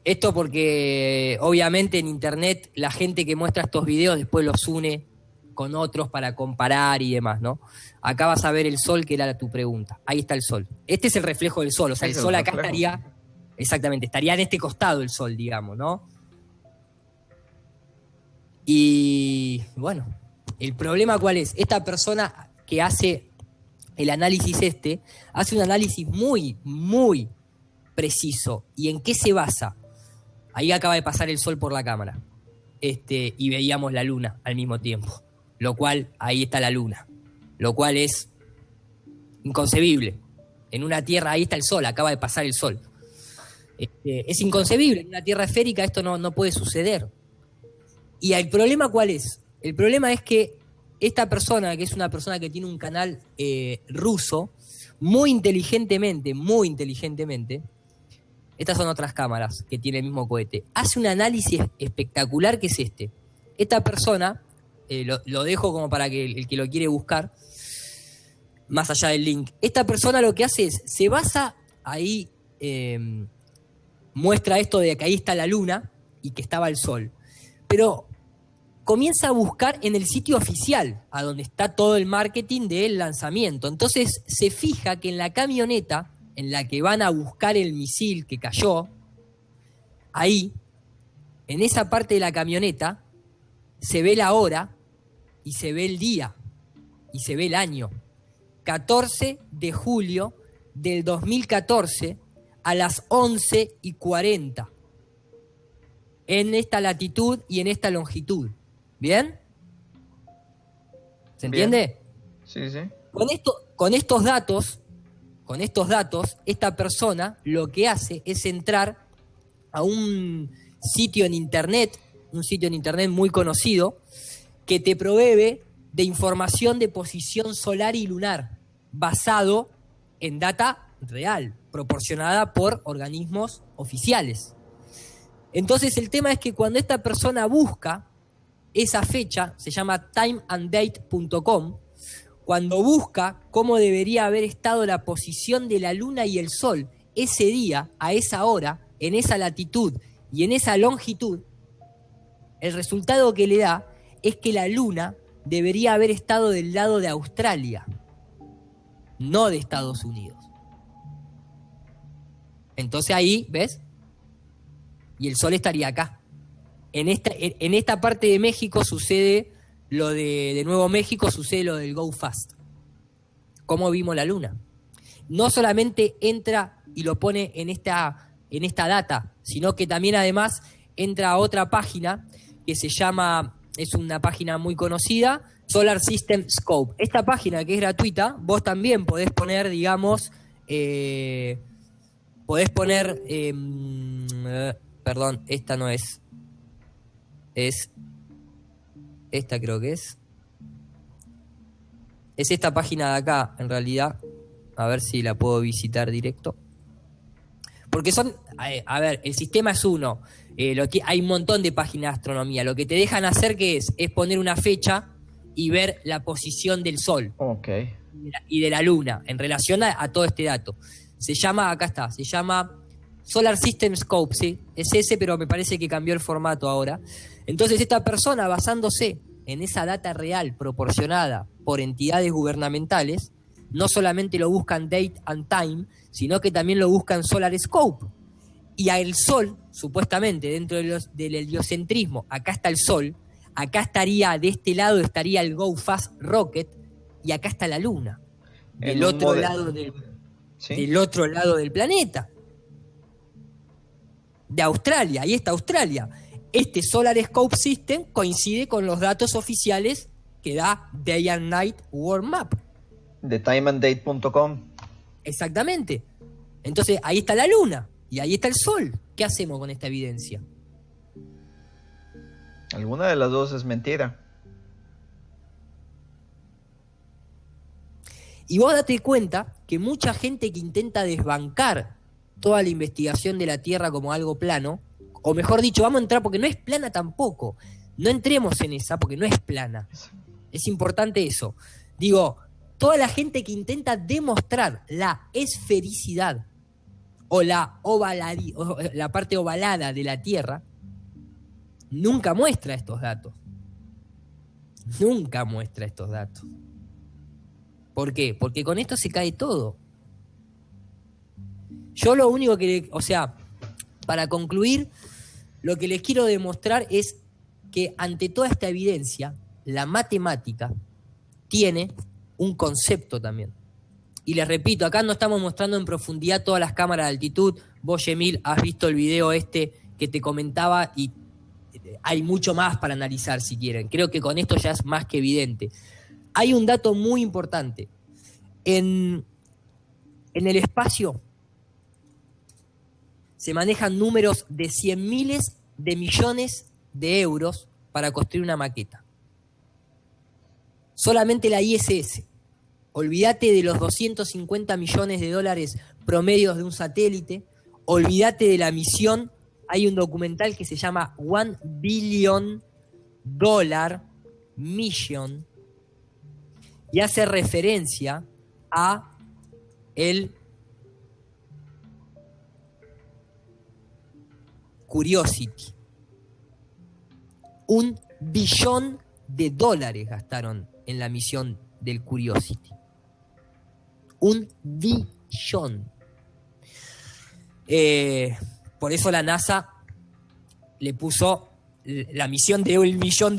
Esto porque obviamente en internet la gente que muestra estos videos después los une con otros para comparar y demás, ¿no? Acá vas a ver el sol, que era tu pregunta. Ahí está el sol. Este es el reflejo del sol, o sea, el sol acá estaría, exactamente, estaría en este costado el sol, digamos, ¿no? Y bueno, el problema ¿cuál es? Esta persona que hace el análisis hace un análisis muy, muy preciso. ¿Y en qué se basa? Ahí acaba de pasar el sol por la cámara. Y veíamos la luna al mismo tiempo. Lo cual, ahí está la luna. Lo cual es inconcebible. En una tierra, ahí está el sol, acaba de pasar el sol. Es inconcebible. En una tierra esférica esto no puede suceder. ¿Y el problema cuál es? El problema es que esta persona, que es una persona que tiene un canal ruso, muy inteligentemente, estas son otras cámaras que tiene el mismo cohete, hace un análisis espectacular que es este. Esta persona, lo dejo como para que el que lo quiere buscar, más allá del link, esta persona lo que hace es, se basa ahí, muestra esto de que ahí está la luna y que estaba el sol, pero comienza a buscar en el sitio oficial, a donde está todo el marketing del lanzamiento. Entonces se fija que en la camioneta en la que van a buscar el misil que cayó, ahí, en esa parte de la camioneta, se ve la hora y se ve el día y se ve el año. 14 de julio del 2014 a las 11:40. En esta latitud y en esta longitud. ¿Bien? ¿Se entiende? Sí, sí. Con estos datos, esta persona lo que hace es entrar a un sitio en internet muy conocido, que te provee de información de posición solar y lunar, basado en data real, proporcionada por organismos oficiales. Entonces el tema es que cuando esta persona busca esa fecha, se llama timeanddate.com, cuando busca cómo debería haber estado la posición de la luna y el sol ese día, a esa hora, en esa latitud y en esa longitud, el resultado que le da es que la luna debería haber estado del lado de Australia, no de Estados Unidos. Entonces ahí, ¿ves? Y el sol estaría acá. En esta parte de México sucede lo de Nuevo México, sucede lo del Go Fast. ¿Cómo vimos la luna? No solamente entra y lo pone en esta data, sino que también además entra a otra página que se llama, es una página muy conocida, Solar System Scope. Esta página, que es gratuita, vos también podés poner, digamos, perdón, esta no es. Es esta, creo que es esta página de acá, en realidad. A ver si la puedo visitar directo. Porque son, a ver, el sistema es uno. Hay un montón de páginas de astronomía. Lo que te dejan hacer, ¿qué es? Es poner una fecha y ver la posición del sol. Okay. Y de la luna, en relación a todo este dato. Se llama Solar System Scope, ¿sí? Es ese, pero me parece que cambió el formato ahora. Entonces esta persona, basándose en esa data real proporcionada por entidades gubernamentales, no solamente lo buscan Date and Time, sino que también lo buscan Solar Scope. Y al Sol, supuestamente, dentro del heliocentrismo, acá está el Sol, acá estaría, de este lado estaría el Go Fast Rocket, y acá está la Luna, del otro lado del otro lado del planeta. De Australia, ahí está Australia. Este Solar Scope System coincide con los datos oficiales que da Day and Night World Map. De timeanddate.com. Exactamente. Entonces, ahí está la Luna y ahí está el Sol. ¿Qué hacemos con esta evidencia? Alguna de las dos es mentira. Y vos date cuenta que mucha gente que intenta desbancar toda la investigación de la Tierra como algo plano, o mejor dicho, vamos a entrar porque no es plana tampoco. No entremos en esa porque no es plana. Es importante eso. Digo, toda la gente que intenta demostrar la esfericidad o la parte ovalada de la Tierra, nunca muestra estos datos. Nunca muestra estos datos. ¿Por qué? Porque con esto se cae todo. Yo lo único que, para concluir, lo que les quiero demostrar es que ante toda esta evidencia, la matemática tiene un concepto también. Y les repito, acá no estamos mostrando en profundidad todas las cámaras de altitud. Vos, Yemil, has visto el video que te comentaba y hay mucho más para analizar si quieren. Creo que con esto ya es más que evidente. Hay un dato muy importante. En el espacio se manejan números de 100 miles de millones de euros para construir una maqueta. Solamente la ISS. Olvídate de los 250 millones de dólares promedios de un satélite. Olvídate de la misión. Hay un documental que se llama $1 Billion Mission y hace referencia a el Curiosity. $1 billón gastaron en la misión del Curiosity. $1 billón. Por eso la NASA le puso la misión de $1 billón.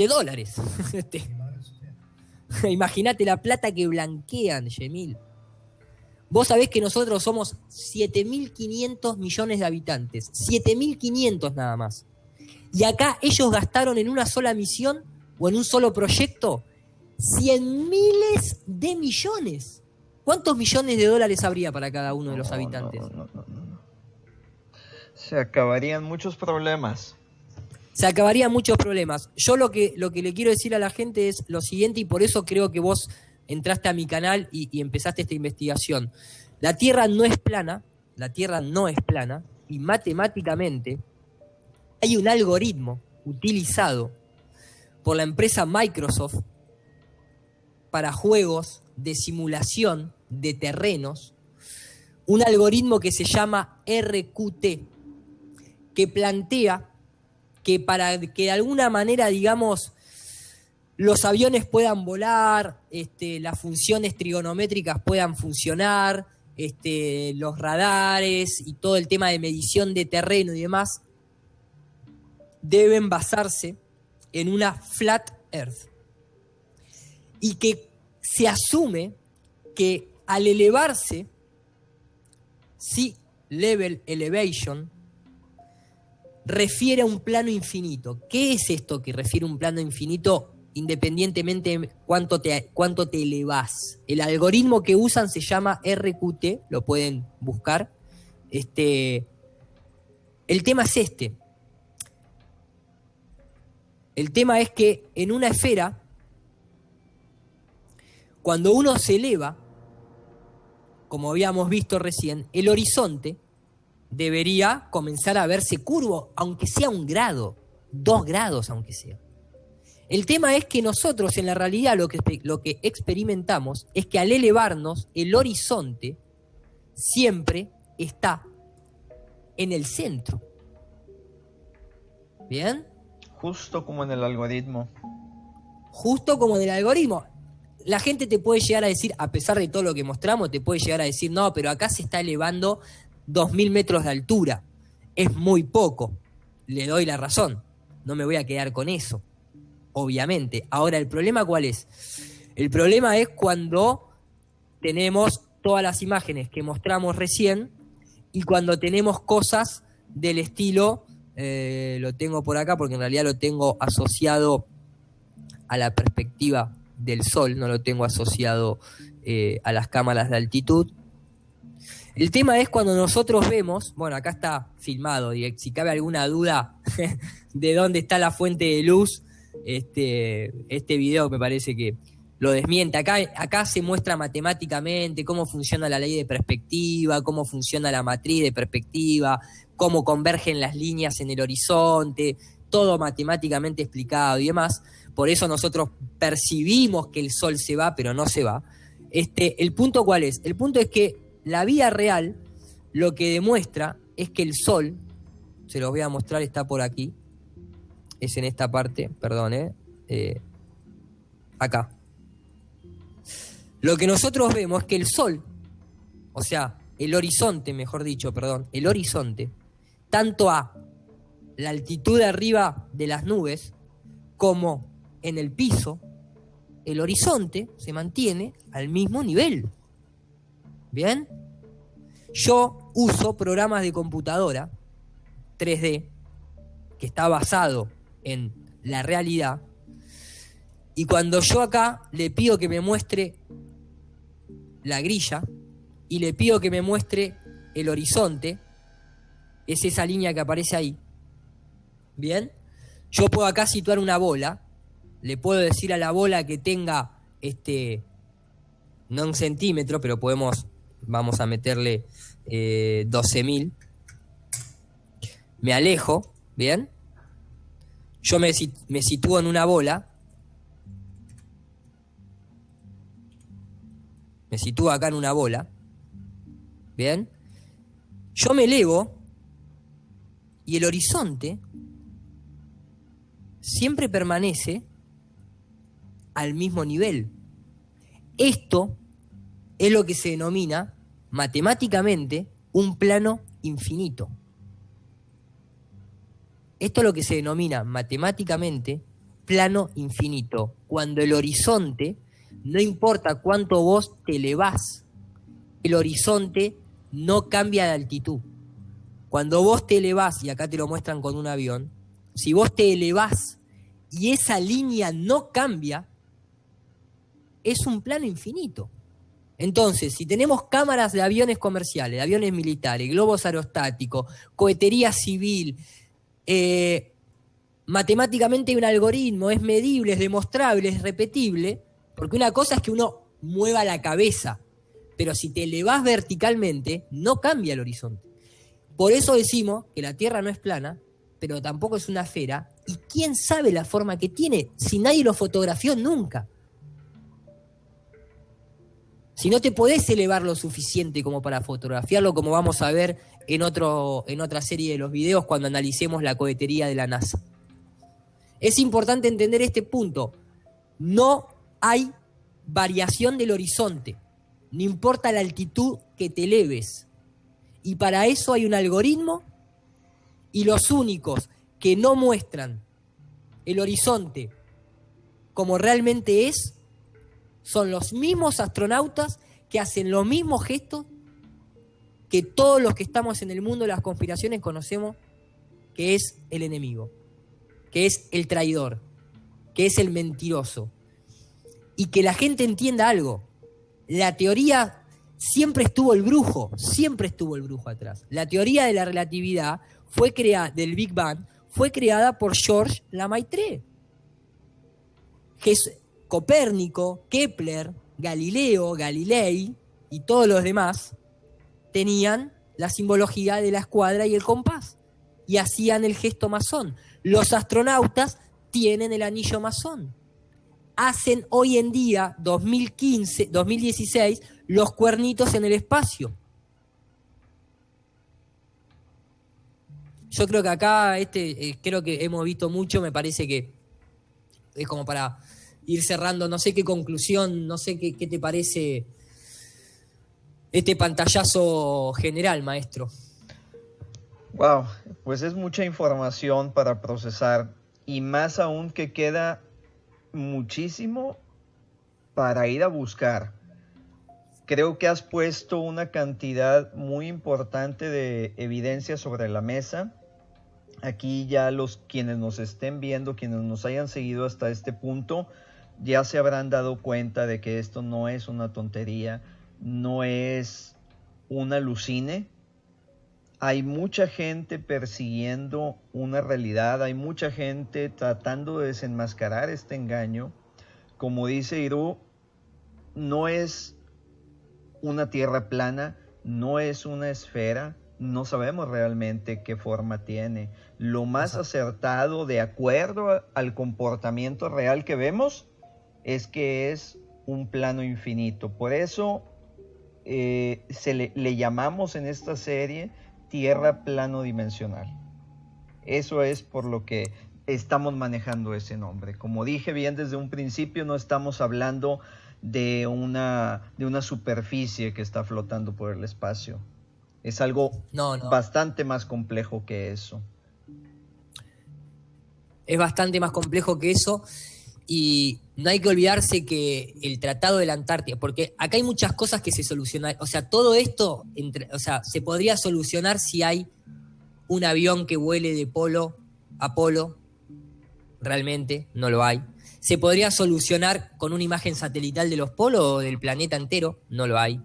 Imagínate la plata que blanquean, Yemil. Vos sabés que nosotros somos 7.500 millones de habitantes. 7.500 nada más. Y acá ellos gastaron en una sola misión o en un solo proyecto 100 miles de millones. ¿Cuántos millones de dólares habría para cada uno de los habitantes? No. Se acabarían muchos problemas. Se acabarían muchos problemas. Yo lo que le quiero decir a la gente es lo siguiente, y por eso creo que vos entraste a mi canal y empezaste esta investigación. La Tierra no es plana, y matemáticamente hay un algoritmo utilizado por la empresa Microsoft para juegos de simulación de terrenos, un algoritmo que se llama RQT, que plantea que para que de alguna manera, digamos, los aviones puedan volar, las funciones trigonométricas puedan funcionar, los radares y todo el tema de medición de terreno y demás, deben basarse en una flat earth. Y que se asume que al elevarse, sea level elevation, refiere a un plano infinito. ¿Qué es esto que refiere a un plano infinito independientemente de cuánto te elevás? El algoritmo que usan se llama RQT, lo pueden buscar. El tema es este. El tema es que en una esfera, cuando uno se eleva, como habíamos visto recién, el horizonte debería comenzar a verse curvo, aunque sea 1 grado, 2 grados aunque sea. El tema es que nosotros en la realidad lo que experimentamos es que al elevarnos el horizonte siempre está en el centro. ¿Bien? Justo como en el algoritmo. Justo como en el algoritmo. La gente te puede llegar a decir, a pesar de todo lo que mostramos, te puede llegar a decir, no, pero acá se está elevando 2.000 metros de altura. es muy poco. Le doy la razón. No me voy a quedar con eso, obviamente. Ahora, ¿el problema cuál es? El problema es cuando tenemos todas las imágenes que mostramos recién y cuando tenemos cosas del estilo, lo tengo por acá porque en realidad lo tengo asociado a la perspectiva del sol, no lo tengo asociado a las cámaras de altitud. El tema es cuando nosotros vemos, bueno, acá está filmado, y si cabe alguna duda de dónde está la fuente de luz, este video me parece que lo desmiente. Acá se muestra matemáticamente cómo funciona la ley de perspectiva, cómo funciona la matriz de perspectiva, cómo convergen las líneas en el horizonte, todo matemáticamente explicado y demás. Por eso nosotros percibimos que el sol se va, pero no se va. ¿El punto cuál es? El punto es que la vida real lo que demuestra es que el sol, se los voy a mostrar, está por aquí, es en esta parte, perdón, acá. Lo que nosotros vemos es que el sol, o sea, el horizonte, mejor dicho, perdón, el horizonte, tanto a la altitud de arriba de las nubes como en el piso, el horizonte se mantiene al mismo nivel. ¿Bien? Yo uso programas de computadora 3D que está basado en la realidad, y cuando yo acá le pido que me muestre la grilla y le pido que me muestre el horizonte, es esa línea que aparece ahí. ¿Bien? Yo puedo acá situar una bola, le puedo decir a la bola que tenga no un centímetro, pero vamos a meterle 12.000. Me alejo, ¿bien? Yo me sitúo en una bola. Me sitúo acá en una bola. ¿Bien? Yo me elevo y el horizonte siempre permanece al mismo nivel. Esto es lo que se denomina matemáticamente un plano infinito. Esto es lo que se denomina matemáticamente plano infinito, cuando el horizonte, no importa cuánto vos te elevás, el horizonte no cambia de altitud. Cuando vos te elevás, y acá te lo muestran con un avión, si vos te elevás y esa línea no cambia, es un plano infinito. Entonces, si tenemos cámaras de aviones comerciales, de aviones militares, globos aerostáticos, cohetería civil, matemáticamente hay un algoritmo, es medible, es demostrable, es repetible, porque una cosa es que uno mueva la cabeza, pero si te elevás verticalmente, no cambia el horizonte. Por eso decimos que la Tierra no es plana, pero tampoco es una esfera, y quién sabe la forma que tiene, si nadie lo fotografió nunca. Si no te podés elevar lo suficiente como para fotografiarlo, como vamos a ver en otra serie de los videos cuando analicemos la cohetería de la NASA. Es importante entender este punto. No hay variación del horizonte, no importa la altitud que te eleves. Y para eso hay un algoritmo, y los únicos que no muestran el horizonte como realmente es, son los mismos astronautas que hacen los mismos gestos que todos los que estamos en el mundo de las conspiraciones conocemos, que es el enemigo, que es el traidor, que es el mentiroso. Y que la gente entienda algo. La teoría siempre estuvo el brujo atrás. La teoría de la relatividad del Big Bang fue creada por Georges Lemaitre. Copérnico, Kepler, Galileo, Galilei y todos los demás tenían la simbología de la escuadra y el compás y hacían el gesto masón. Los astronautas tienen el anillo masón. Hacen hoy en día, 2016, los cuernitos en el espacio. Yo creo que acá, creo que hemos visto mucho, me parece que es como para ir cerrando, no sé qué conclusión, no sé qué te parece este pantallazo general, maestro. Wow, pues es mucha información para procesar y más aún que queda muchísimo para ir a buscar. Creo que has puesto una cantidad muy importante de evidencia sobre la mesa. Aquí ya quienes nos estén viendo, quienes nos hayan seguido hasta este punto, ya se habrán dado cuenta de que esto no es una tontería, no es un alucine. Hay mucha gente persiguiendo una realidad, hay mucha gente tratando de desenmascarar este engaño. Como dice Iru, no es una tierra plana, no es una esfera, no sabemos realmente qué forma tiene. Lo más acertado, de acuerdo al comportamiento real que vemos, es que es un plano infinito. Por eso le llamamos en esta serie tierra plano dimensional. Eso es por lo que estamos manejando ese nombre. Como dije bien desde un principio, no estamos hablando de una superficie que está flotando por el espacio. Es algo bastante más complejo que eso. Es bastante más complejo que eso, y no hay que olvidarse que el Tratado de la Antártida, porque acá hay muchas cosas que se solucionan, o sea, todo esto, se podría solucionar si hay un avión que vuele de polo a polo, realmente no lo hay. Se podría solucionar con una imagen satelital de los polos o del planeta entero, no lo hay.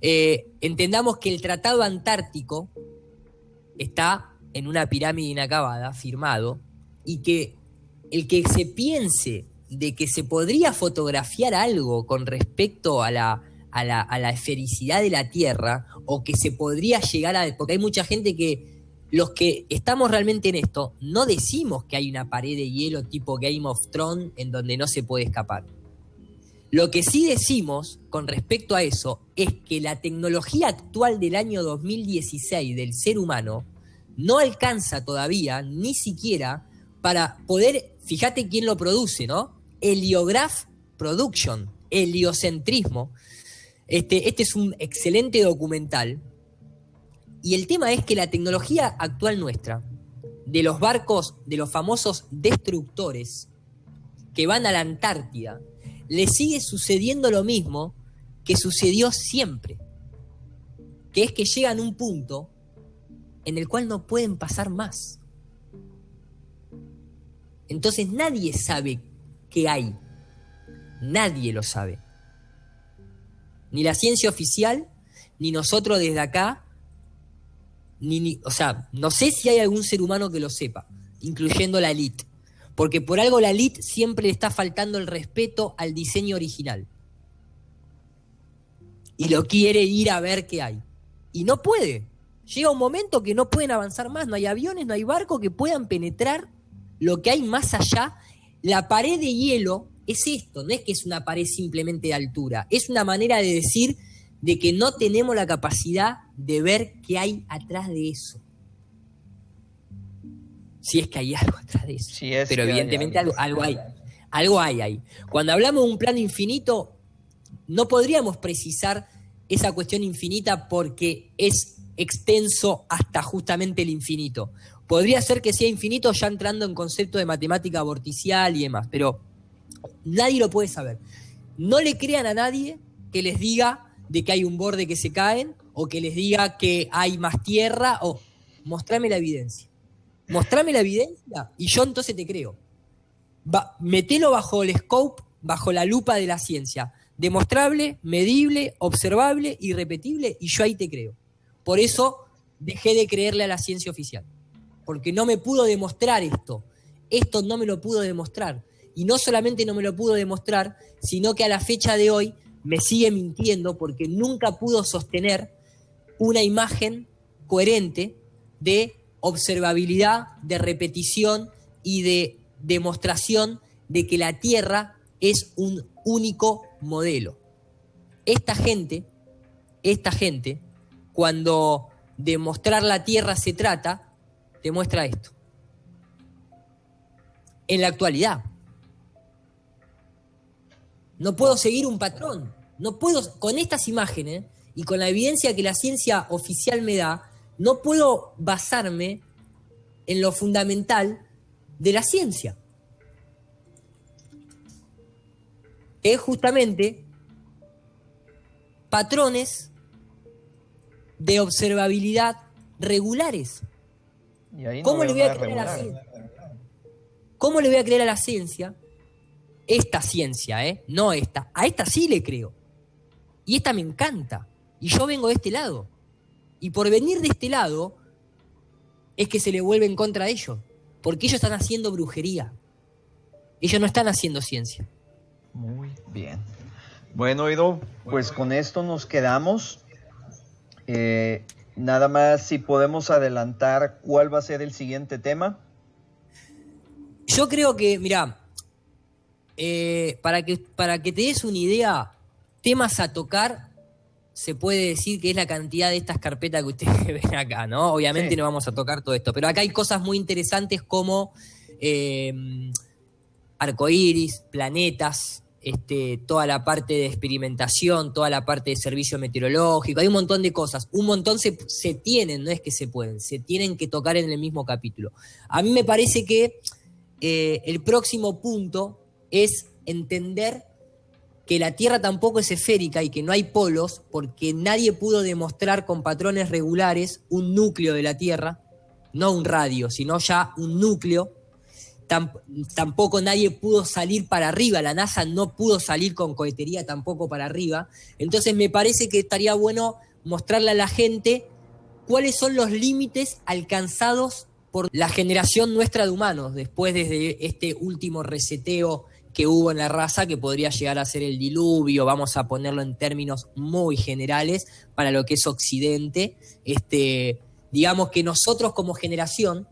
Entendamos que el Tratado Antártico está en una pirámide inacabada, firmado, y que el que se piense de que se podría fotografiar algo con respecto a la esfericidad de la Tierra, o que se podría llegar a... Porque hay mucha gente que, los que estamos realmente en esto, no decimos que hay una pared de hielo tipo Game of Thrones en donde no se puede escapar. Lo que sí decimos con respecto a eso es que la tecnología actual del año 2016 del ser humano no alcanza todavía, ni siquiera, para poder, fíjate quién lo produce, ¿no? Heliograph Production, heliocentrismo. Este es un excelente documental. Y el tema es que la tecnología actual nuestra, de los barcos, de los famosos destructores que van a la Antártida, le sigue sucediendo lo mismo que sucedió siempre, que es que llegan a un punto en el cual no pueden pasar más. Entonces nadie sabe qué hay, nadie lo sabe, ni la ciencia oficial, ni nosotros desde acá, o sea, no sé si hay algún ser humano que lo sepa, incluyendo la élite. Porque por algo la élite siempre le está faltando el respeto al diseño original. Y lo quiere ir a ver qué hay. Y no puede. Llega un momento que no pueden avanzar más. No hay aviones, no hay barcos que puedan penetrar lo que hay más allá. La pared de hielo es esto. No es que es una pared simplemente de altura. Es una manera de decir de que no tenemos la capacidad de ver qué hay atrás de eso. Si es que hay algo atrás de eso. Pero evidentemente algo hay. Algo hay ahí. Cuando hablamos de un plano infinito, no podríamos precisar esa cuestión infinita porque es extenso hasta justamente el infinito. Podría ser que sea infinito ya entrando en concepto de matemática vorticial y demás, pero nadie lo puede saber. No le crean a nadie que les diga de que hay un borde que se caen, o que les diga que hay más tierra, o mostrame la evidencia. Mostrame la evidencia y yo entonces te creo. Metelo bajo el scope, bajo la lupa de la ciencia. Demostrable, medible, observable, irrepetible, y yo ahí te creo. Por eso dejé de creerle a la ciencia oficial. Porque no me pudo demostrar esto. Esto no me lo pudo demostrar. Y no solamente no me lo pudo demostrar, sino que a la fecha de hoy me sigue mintiendo porque nunca pudo sostener una imagen coherente de observabilidad, de repetición y de demostración de que la Tierra es un único modelo. Esta gente, cuando de mostrar la Tierra se trata, demuestra esto. En la actualidad. No puedo seguir un patrón. No puedo, con estas imágenes y con la evidencia que la ciencia oficial me da, no puedo basarme en lo fundamental de la ciencia. Es justamente patrones de observabilidad regulares. Y ahí ¿Cómo no le veo voy a nada creer a la regular. ciencia? ¿Cómo le voy a creer a la ciencia? Esta ciencia, no esta. A esta sí le creo. Y esta me encanta. Y yo vengo de este lado. Y por venir de este lado es que se le vuelve en contra de ellos. Porque ellos están haciendo brujería. Ellos no están haciendo ciencia. Muy bien. Bueno, Edo, pues con esto nos quedamos. Nada más, si podemos adelantar cuál va a ser el siguiente tema. Yo creo que, mirá, para que te des una idea, temas a tocar, se puede decir que es la cantidad de estas carpetas que ustedes ven acá, ¿no? Obviamente Sí. no vamos a tocar todo esto, pero acá hay cosas muy interesantes como arcoíris, planetas, toda la parte de experimentación, toda la parte de servicio meteorológico, hay un montón de cosas, un montón se tienen, no es que se pueden, se tienen que tocar en el mismo capítulo. A mí me parece que el próximo punto es entender que la Tierra tampoco es esférica y que no hay polos, porque nadie pudo demostrar con patrones regulares un núcleo de la Tierra, no un radio, sino ya un núcleo. Tampoco nadie pudo salir para arriba, la NASA no pudo salir con cohetería tampoco para arriba. Entonces me parece que estaría bueno mostrarle a la gente cuáles son los límites alcanzados por la generación nuestra de humanos, después desde este último reseteo que hubo en la raza, que podría llegar a ser el diluvio, vamos a ponerlo en términos muy generales, para lo que es Occidente. Digamos que nosotros como generación,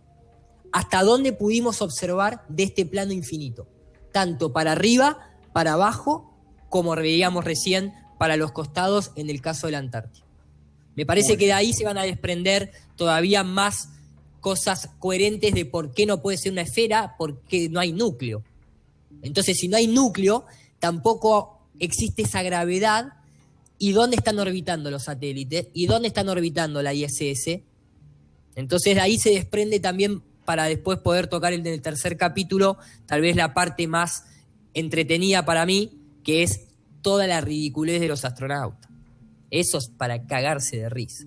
hasta dónde pudimos observar de este plano infinito, tanto para arriba, para abajo, como veíamos recién, para los costados en el caso de la Antártida. Me parece que de ahí se van a desprender todavía más cosas coherentes de por qué no puede ser una esfera, porque no hay núcleo. Entonces, si no hay núcleo, tampoco existe esa gravedad. ¿Y dónde están orbitando los satélites? ¿Y dónde están orbitando la ISS? Entonces, de ahí se desprende también, para después poder tocar en el tercer capítulo, tal vez la parte más entretenida para mí, que es toda la ridiculez de los astronautas. Eso es para cagarse de risa.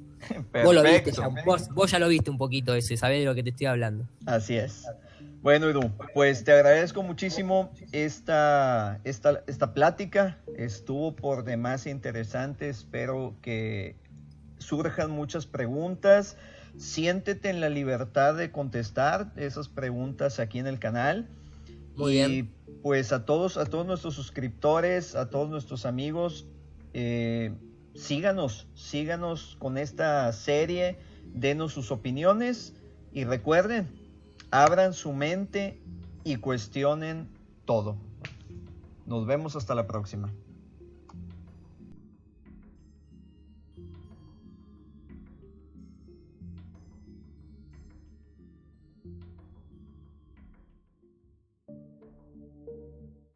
Vos lo viste ya, vos ya lo viste un poquito ese, sabés de lo que te estoy hablando. Así es. Bueno, Edu, pues te agradezco muchísimo esta plática. Estuvo por demás interesante. Espero que surjan muchas preguntas. Siéntete en la libertad de contestar esas preguntas aquí en el canal. Muy bien. Pues a todos nuestros suscriptores, a todos nuestros amigos, síganos con esta serie, denos sus opiniones y recuerden, abran su mente y cuestionen todo. Nos vemos hasta la próxima.